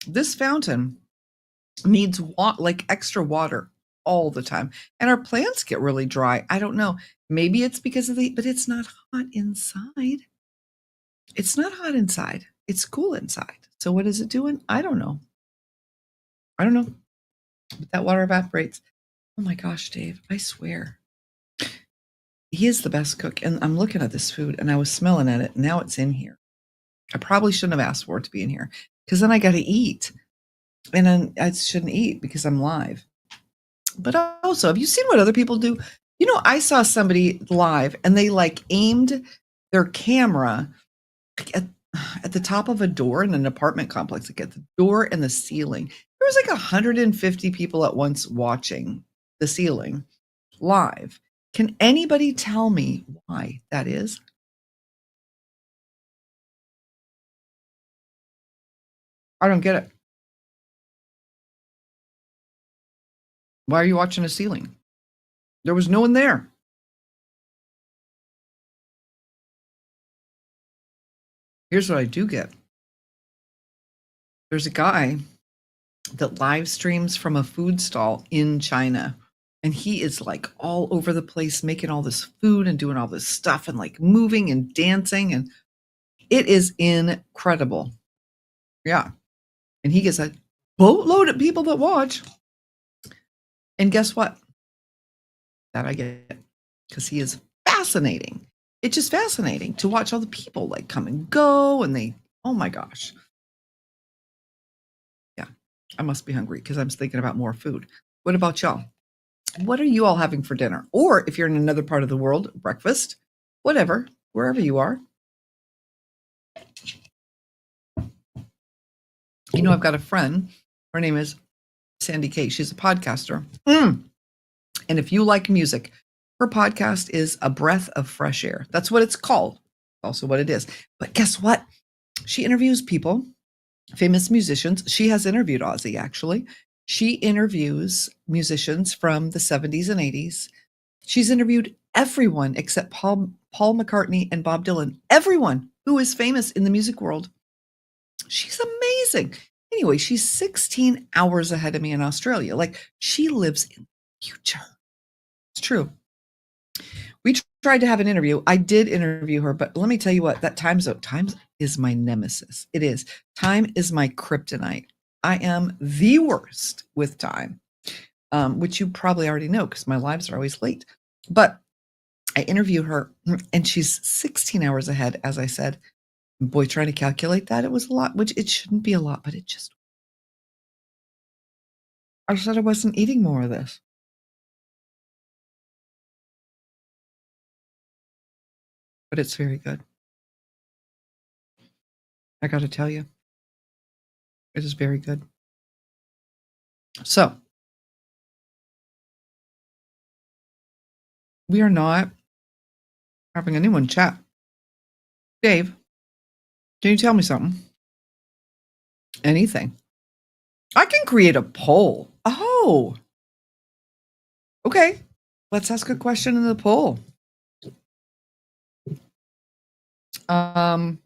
this fountain needs like extra water all the time. And our plants get really dry. I don't know. Maybe it's because of but it's not hot inside. It's not hot inside. It's cool inside. So what is it doing? I don't know. But that water evaporates. Oh my gosh, Dave, I swear. He is the best cook. And I'm looking at this food and I was smelling at it. Now it's in here. I probably shouldn't have asked for it to be in here because then I got to eat. And then I shouldn't eat because I'm live. But also, have you seen what other people do? You know, I saw somebody live and they like aimed their camera at the top of a door in an apartment complex, like at the door and the ceiling. There was like 150 people at once watching the ceiling live. Can anybody tell me why that is? I don't get it. Why are you watching a ceiling? There was no one there. Here's what I do get. There's a guy that live streams from a food stall in China. And he is like all over the place, making all this food and doing all this stuff and like moving and dancing. And it is incredible. Yeah. And he gets a boatload of people that watch. And guess what? That I get because he is fascinating. It's just fascinating to watch all the people like come and go. And they, oh my gosh. Yeah. I must be hungry because I'm thinking about more food. What about y'all? What are you all having for dinner? Or if you're in another part of the world, breakfast, whatever, wherever you are. You know, I've got a friend. Her name is Sandy Kate. She's a podcaster. And if you like music, her podcast is A Breath of Fresh Air. That's what it's called. Also what it is. But guess what? She interviews people, famous musicians. She has interviewed Ozzy, actually. She interviews musicians from the 70s and 80s. She's interviewed everyone except Paul McCartney and Bob Dylan. Everyone who is famous in the music world. She's amazing. Anyway, she's 16 hours ahead of me in Australia. Like, she lives in the future. It's true. We tried to have an interview. I did interview her, but let me tell you what, that time is my nemesis. It is. Time is my kryptonite. I am the worst with time, which you probably already know because my lives are always late. But I interview her and she's 16 hours ahead, as I said. Boy, trying to calculate that, it was a lot, which it shouldn't be a lot, but it just, I said I wasn't eating more of this. But it's very good. I got to tell you, it is very good. So, We are not having anyone chat. Dave, can you tell me something? Anything. I can create a poll. Oh, okay. Let's ask a question in the poll. What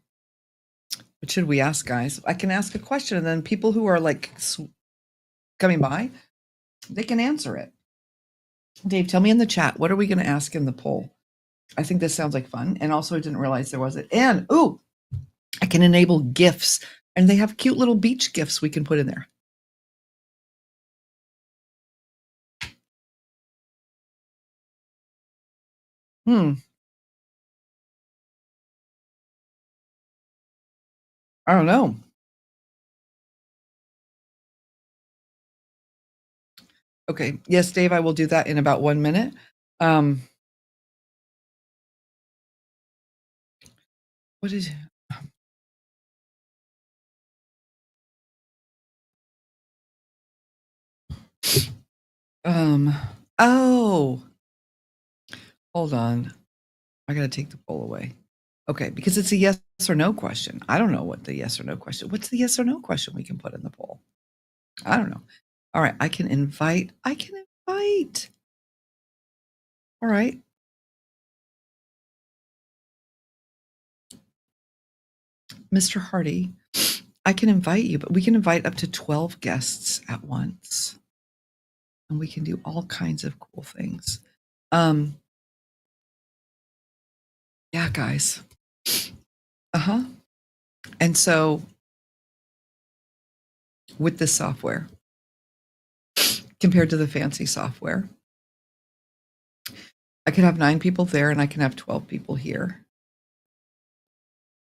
should we ask, guys? I can ask a question, and then people who are like coming by, they can answer it. Dave, tell me in the chat, what are we going to ask in the poll? I think this sounds like fun. And also, I didn't realize there was it. And, ooh, I can enable GIFs. And they have cute little beach GIFs we can put in there. I don't know. Okay. Yes, Dave, I will do that in about 1 minute. What is... Oh, hold on. I got to take the poll away. Okay, because it's a yes or no question. I don't know what the yes or no question. What's the yes or no question we can put in the poll? I don't know. All right, I can invite. All right. Mr. Hardy, I can invite you, but we can invite up to 12 guests at once. And we can do all kinds of cool things. Yeah, guys. And so with this software, compared to the fancy software, I could have 9 people there and I can have 12 people here.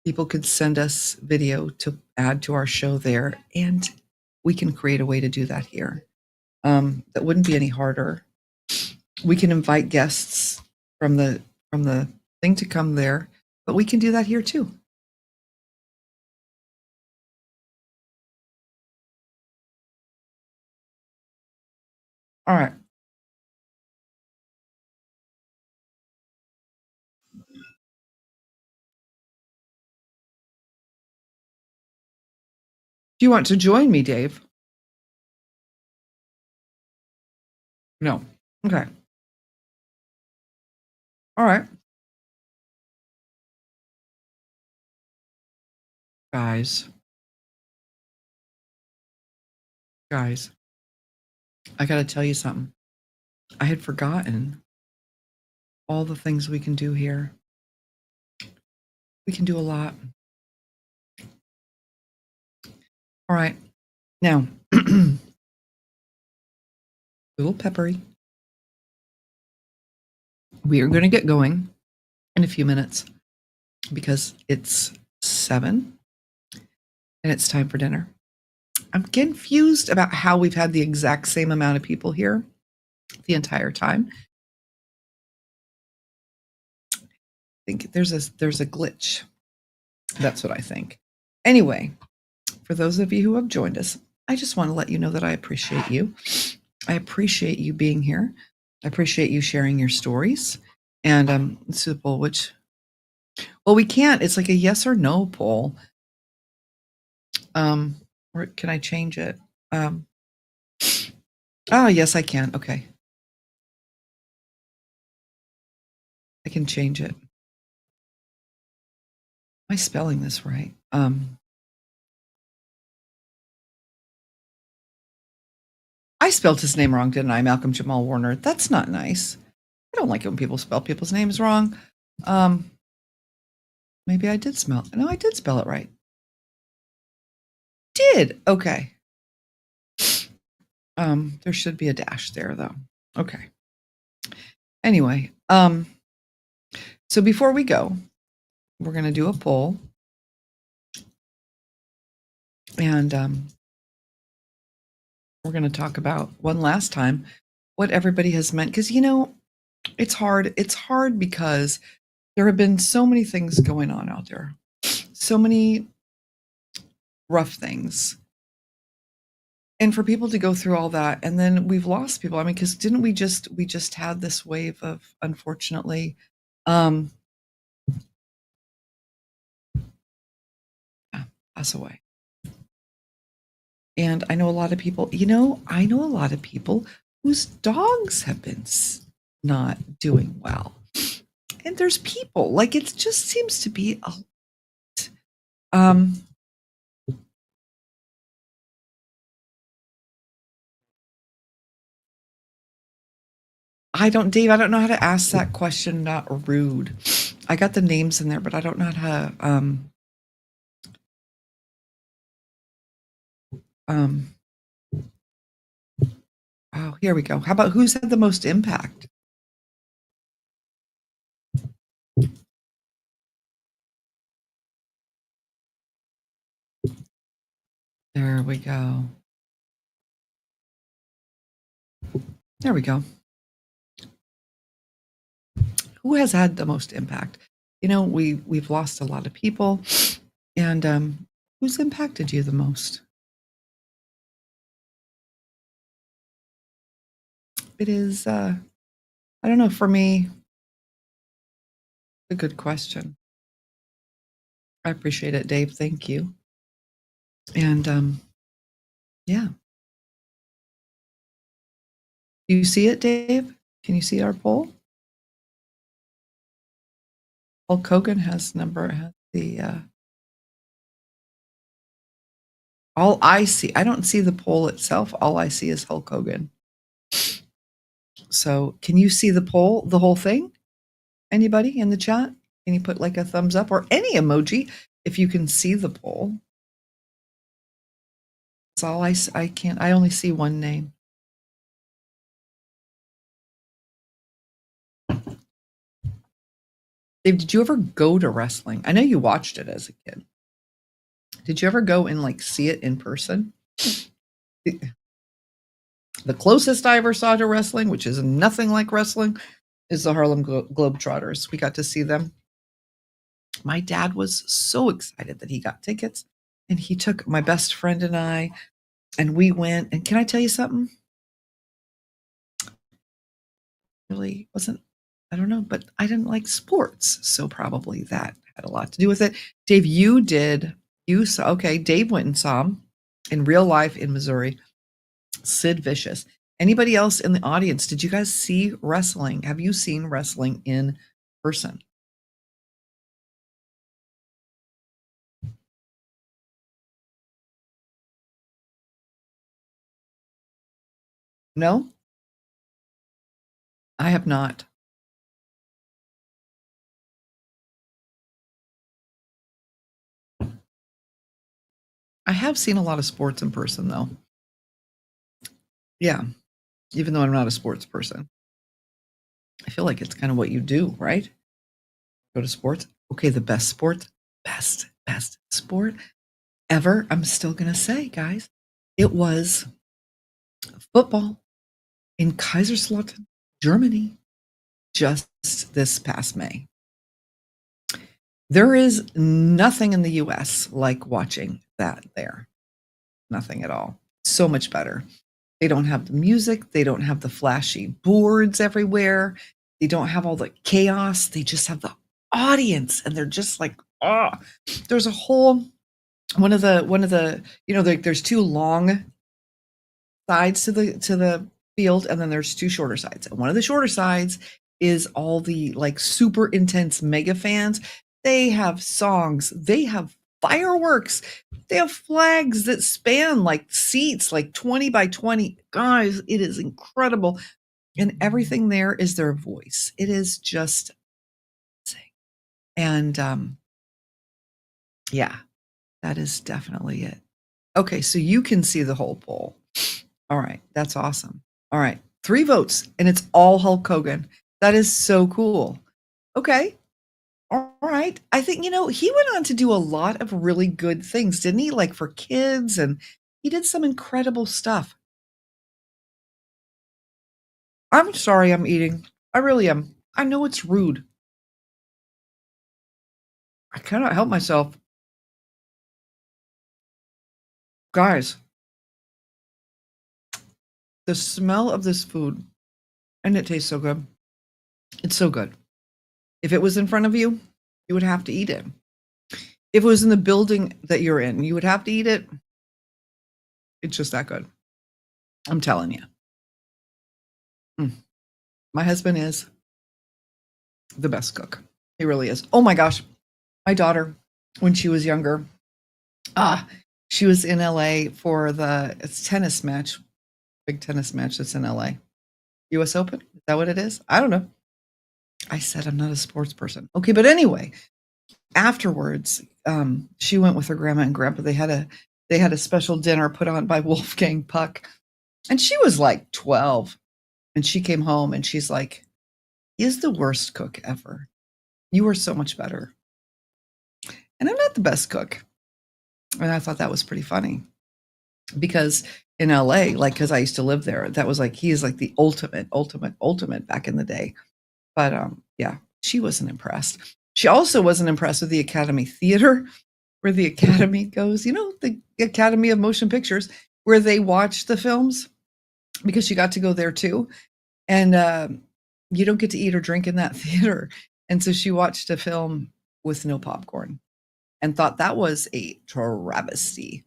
People could send us video to add to our show there, and we can create a way to do that here. That wouldn't be any harder. We can invite guests from the thing to come there, but we can do that here too. All right. Do you want to join me, Dave? No. Okay. All right. Guys, I got to tell you something. I had forgotten all the things we can do here. We can do a lot. All right. Now, little peppery. We are going to get going in a few minutes because it's 7 and it's time for dinner. I'm confused about how we've had the exact same amount of people here the entire time. I think there's a glitch. That's what I think. Anyway, for those of you who have joined us, I just want to let you know that I appreciate you. I appreciate you being here. I appreciate you sharing your stories. And let's do the poll, which, well, we can't. It's like a yes or no poll. Or can I change it? Oh, yes, I can. Okay. I can change it. Am I spelling this right? I spelled his name wrong, didn't I? Malcolm Jamal Warner. That's not nice. I don't like it when people spell people's names wrong. Maybe I did spell it right. Did. Okay. There should be a dash there, though. Okay. Anyway, so before we go, we're going to do a poll. And we're going to talk about one last time what everybody has meant. Because, you know, it's hard. It's hard because there have been so many things going on out there. So many rough things. And for people to go through all that, and then we've lost people. I mean, because didn't we just had this wave of, unfortunately, um, yeah, pass away. And I know a lot of people, I know a lot of people whose dogs have been not doing well. And there's people, like, it just seems to be a lot. Dave, I don't know how to ask that question, not rude. I got the names in there, but I don't know how to, oh, here we go. How about who's had the most impact? There we go. There we go. Who has had the most impact? We've lost a lot of people, and who's impacted you the most? It is, I don't know, for me, a good question. I appreciate it, Dave. Thank you. And yeah. Do you see it, Dave? Can you see our poll? Hulk Hogan has the all I see. I don't see the poll itself. All I see is Hulk Hogan. So can you see the poll, the whole thing? Anybody in the chat? Can you put like a thumbs up or any emoji if you can see the poll? That's all I can't. I only see one name. Dave, did you ever go to wrestling? I know you watched it as a kid. Did you ever go and like see it in person? The closest I ever saw to wrestling, which is nothing like wrestling, is the Harlem Globetrotters. We got to see them. My dad was so excited that he got tickets, and he took my best friend and I, and we went. And can I tell you something? Really wasn't, I don't know, but I didn't like sports, so probably that had a lot to do with it. Dave, you saw, okay, Dave went and saw him in real life in Missouri. Sid Vicious. Anybody else in the audience, did you guys see wrestling? Have you seen wrestling in person? No, I have not. I have seen a lot of sports in person, though. Yeah, even though I'm not a sports person. I feel like it's kind of what you do, right? Go to sports. Okay, the best sport ever. I'm still going to say, guys, it was football in Kaiserslautern, Germany, just this past May. There is nothing in the US like watching that there. Nothing at all. So much better. They don't have the music. They don't have the flashy boards everywhere. They don't have all the chaos. They just have the audience, and they're just like, oh, there's a whole one of the there's two long sides to the field, and then there's two shorter sides. And one of the shorter sides is all the like super intense mega fans. They have songs, they have fireworks, they have flags that span like seats, like 20 by 20. Guys, it is incredible. And everything there is their voice. It is just amazing. And yeah, that is definitely it. Okay, so you can see the whole poll. All right, that's awesome. All right, 3 votes, and it's all Hulk Hogan. That is so cool. Okay. All right. I think, he went on to do a lot of really good things, didn't he? Like for kids, and he did some incredible stuff. I'm sorry I'm eating. I really am. I know it's rude. I cannot help myself. Guys, the smell of this food, and it tastes so good. It's so good. If it was in front of you, you would have to eat it. If it was in the building that you're in, you would have to eat it. It's just that good. I'm telling you. My husband is the best cook. He really is. Oh my gosh. My daughter, when she was younger, she was in LA for it's tennis match, big tennis match that's in LA. US Open? Is that what it is? I don't know. I said I'm not a sports person. Okay, but anyway, afterwards, she went with her grandma and grandpa. They had a special dinner put on by Wolfgang Puck. And she was like 12. And she came home and she's like, "He is the worst cook ever. You are so much better." And I'm not the best cook. And I thought that was pretty funny. Because in LA, like, because I used to live there, that was like, he is like the ultimate back in the day. But yeah, she wasn't impressed. She also wasn't impressed with the Academy Theater, where the Academy goes, you know, the Academy of Motion Pictures, where they watch the films, because she got to go there too. And you don't get to eat or drink in that theater. And so she watched a film with no popcorn and thought that was a travesty.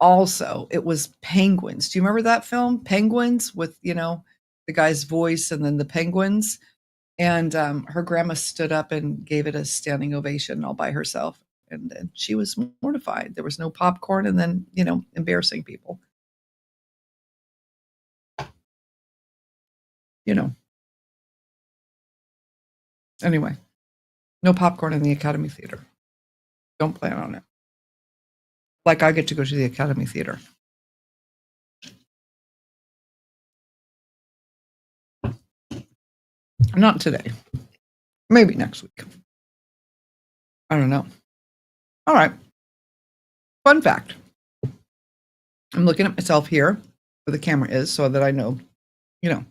Also, it was Penguins. Do you remember that film? Penguins, with, you know, the guy's voice and then the penguins. And her grandma stood up and gave it a standing ovation all by herself. And she was mortified. There was no popcorn, and then, you know, embarrassing people. You know. Anyway, no popcorn in the Academy Theater. Don't plan on it. Like, I get to go to the Academy Theater. Not today. Maybe next week. I don't know. All right. Fun fact. I'm looking at myself here where the camera is so that I know, you know,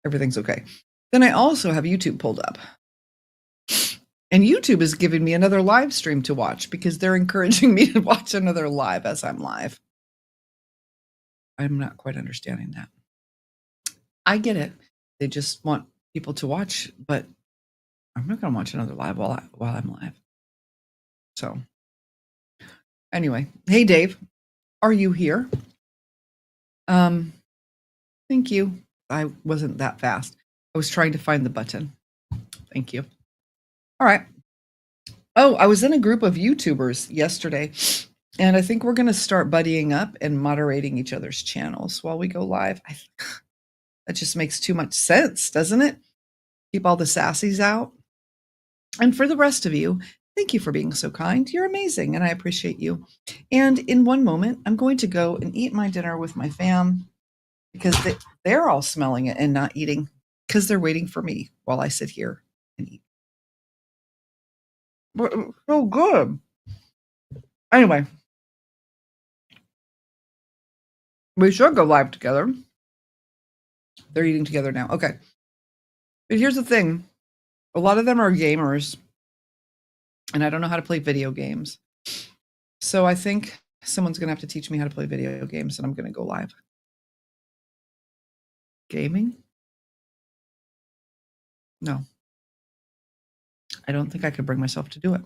everything's okay. Then I also have YouTube pulled up. And YouTube is giving me another live stream to watch because they're encouraging me to watch another live as I'm live. I'm not quite understanding that. I get it. They just want people to watch, but I'm not going to watch another live while I'm live. So anyway, hey Dave, are you here? Thank you. I wasn't that fast. I was trying to find the button. Thank you. All right. Oh, I was in a group of YouTubers yesterday, and I think we're going to start buddying up and moderating each other's channels while we go live. That just makes too much sense, doesn't it? Keep all the sassies out. And for the rest of you, thank you for being so kind. You're amazing, and I appreciate you. And in one moment, I'm going to go and eat my dinner with my fam, because they're all smelling it and not eating because they're waiting for me while I sit here and eat. But it's so good. Anyway, we should go live together. They're eating together now. Okay. But here's the thing. A lot of them are gamers, and I don't know how to play video games. So I think someone's going to have to teach me how to play video games, and I'm going to go live. Gaming? No. I don't think I could bring myself to do it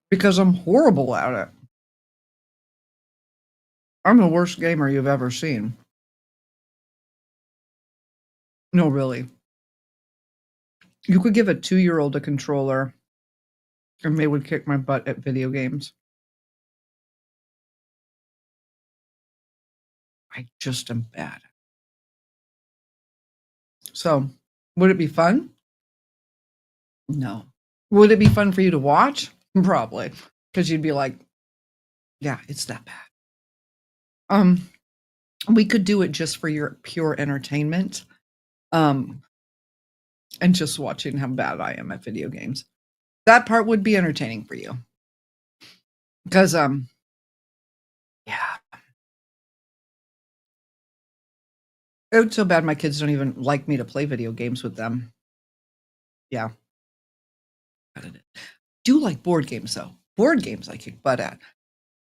because I'm horrible at it. I'm the worst gamer you've ever seen. No, really. You could give a 2-year-old a controller and they would kick my butt at video games. I just am bad. So, would it be fun? No. Would it be fun for you to watch? Probably. Because you'd be like, yeah, it's that bad. We could do it just for your pure entertainment. And just watching how bad I am at video games. That part would be entertaining for you. Because, yeah. It's so bad my kids don't even like me to play video games with them. Yeah. Do like board games, though. Board games I kick butt at.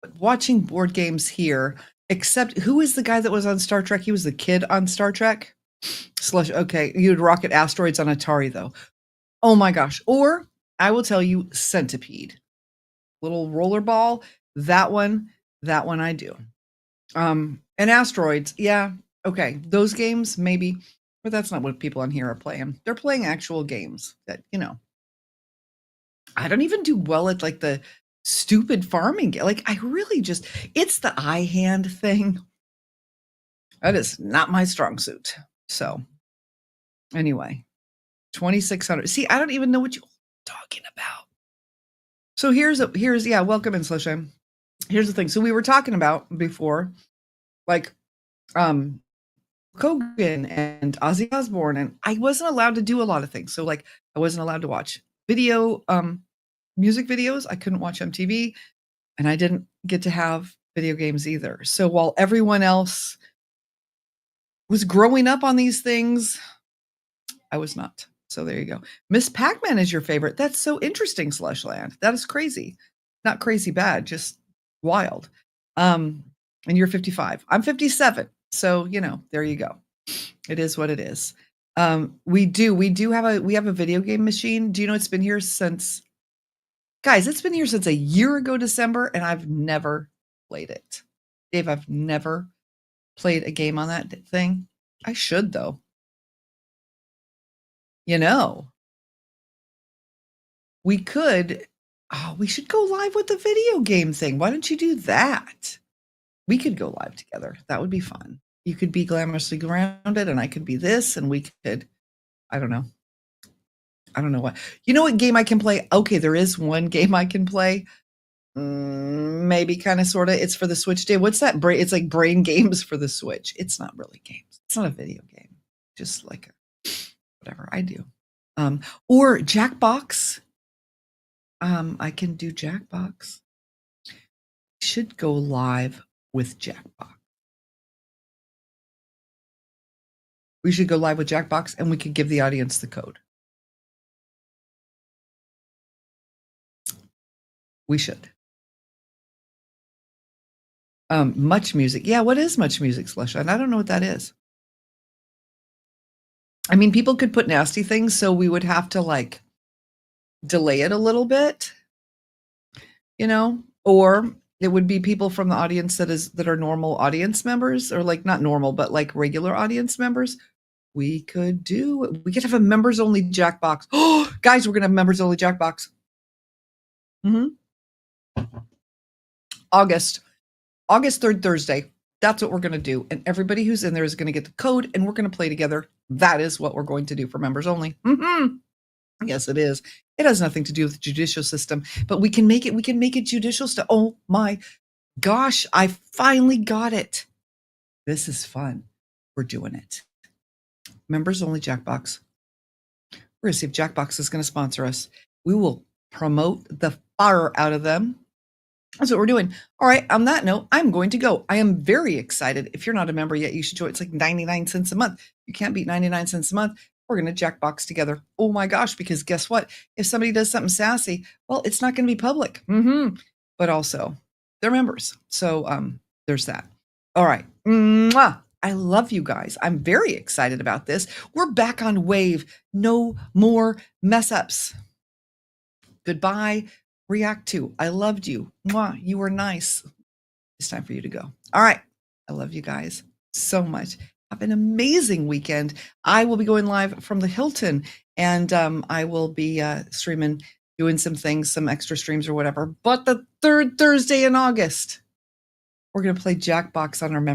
But watching board games here, Except, who is the guy that was on Star Trek? He was the kid on Star Trek. Slush. Okay, you'd rocket asteroids on Atari though. Oh my gosh. Or I will tell you, Centipede, little rollerball. That one I do. And asteroids, yeah, okay. Those games maybe, but that's not what people on here are playing. They're playing actual games that, I don't even do well at like the stupid farming game. Like I really just, it's the eye hand thing. That is not my strong suit. So anyway, 2,600. See, I don't even know what you're talking about. So here's welcome in, Slusham. Here's the thing. So we were talking about before, like, Hogan and Ozzy Osbourne, and I wasn't allowed to do a lot of things. So like, I wasn't allowed to watch music videos. I couldn't watch MTV, and I didn't get to have video games either. So while everyone else was growing up on these things, I was not. So there you go. Miss Pac-Man is your favorite. That's so interesting, Slushland. That is crazy. Not crazy bad, just wild. And you're 55. I'm 57. So, there you go. It is what it is. We have a video game machine. Do you know it's been here since, guys, it's been here since a year ago, December, and I've never played it. Dave, I've never played a game on that thing. I should, though. We should go live with the video game thing. Why don't you do that? We could go live together. That would be fun. You could be glamorously grounded and I could be this, and we could, I don't know what. You know what game I can play? Okay, there is one game I can play. Maybe kind of, sort of. It's for the Switch. Dave, what's that? It's like brain games for the Switch. It's not really games. It's not a video game. Just like whatever I do. Or Jackbox. I can do Jackbox. Should go live with Jackbox. We should go live with Jackbox, and we could give the audience the code. We should. Much music. Yeah, what is much music, Slush? And I don't know what that is. I mean, people could put nasty things, so we would have to like delay it a little bit, or it would be people from the audience that are normal audience members, or like not normal, but like regular audience members. We could have a members only Jackbox. Oh, guys, we're going to have members only Jackbox. August 3rd, Thursday. That's what we're going to do. And everybody who's in there is going to get the code, and we're going to play together. That is what we're going to do for members only. Yes, it is. It has nothing to do with the judicial system, but we can make it judicial stuff. Oh my gosh, I finally got it. This is fun. We're doing it. Members only Jackbox. We're going to see if Jackbox is going to sponsor us. We will promote the fire out of them. That's what we're doing. All right. On that note, I'm going to go. I am very excited. If you're not a member yet, you should join. It's like 99 cents a month. You can't beat 99 cents a month. We're going to Jackbox together. Oh my gosh, because guess what? If somebody does something sassy, well, it's not going to be public. But also, they're members. So there's that. All right. Mwah. I love you guys. I'm very excited about this. We're back on wave. No more mess ups. Goodbye. React to. I loved you. Mwah. You were nice. It's time for you to go. All right. I love you guys so much. Have an amazing weekend. I will be going live from the Hilton, and I will be streaming, doing some things, some extra streams or whatever. But the third Thursday in August, we're going to play Jackbox on our member.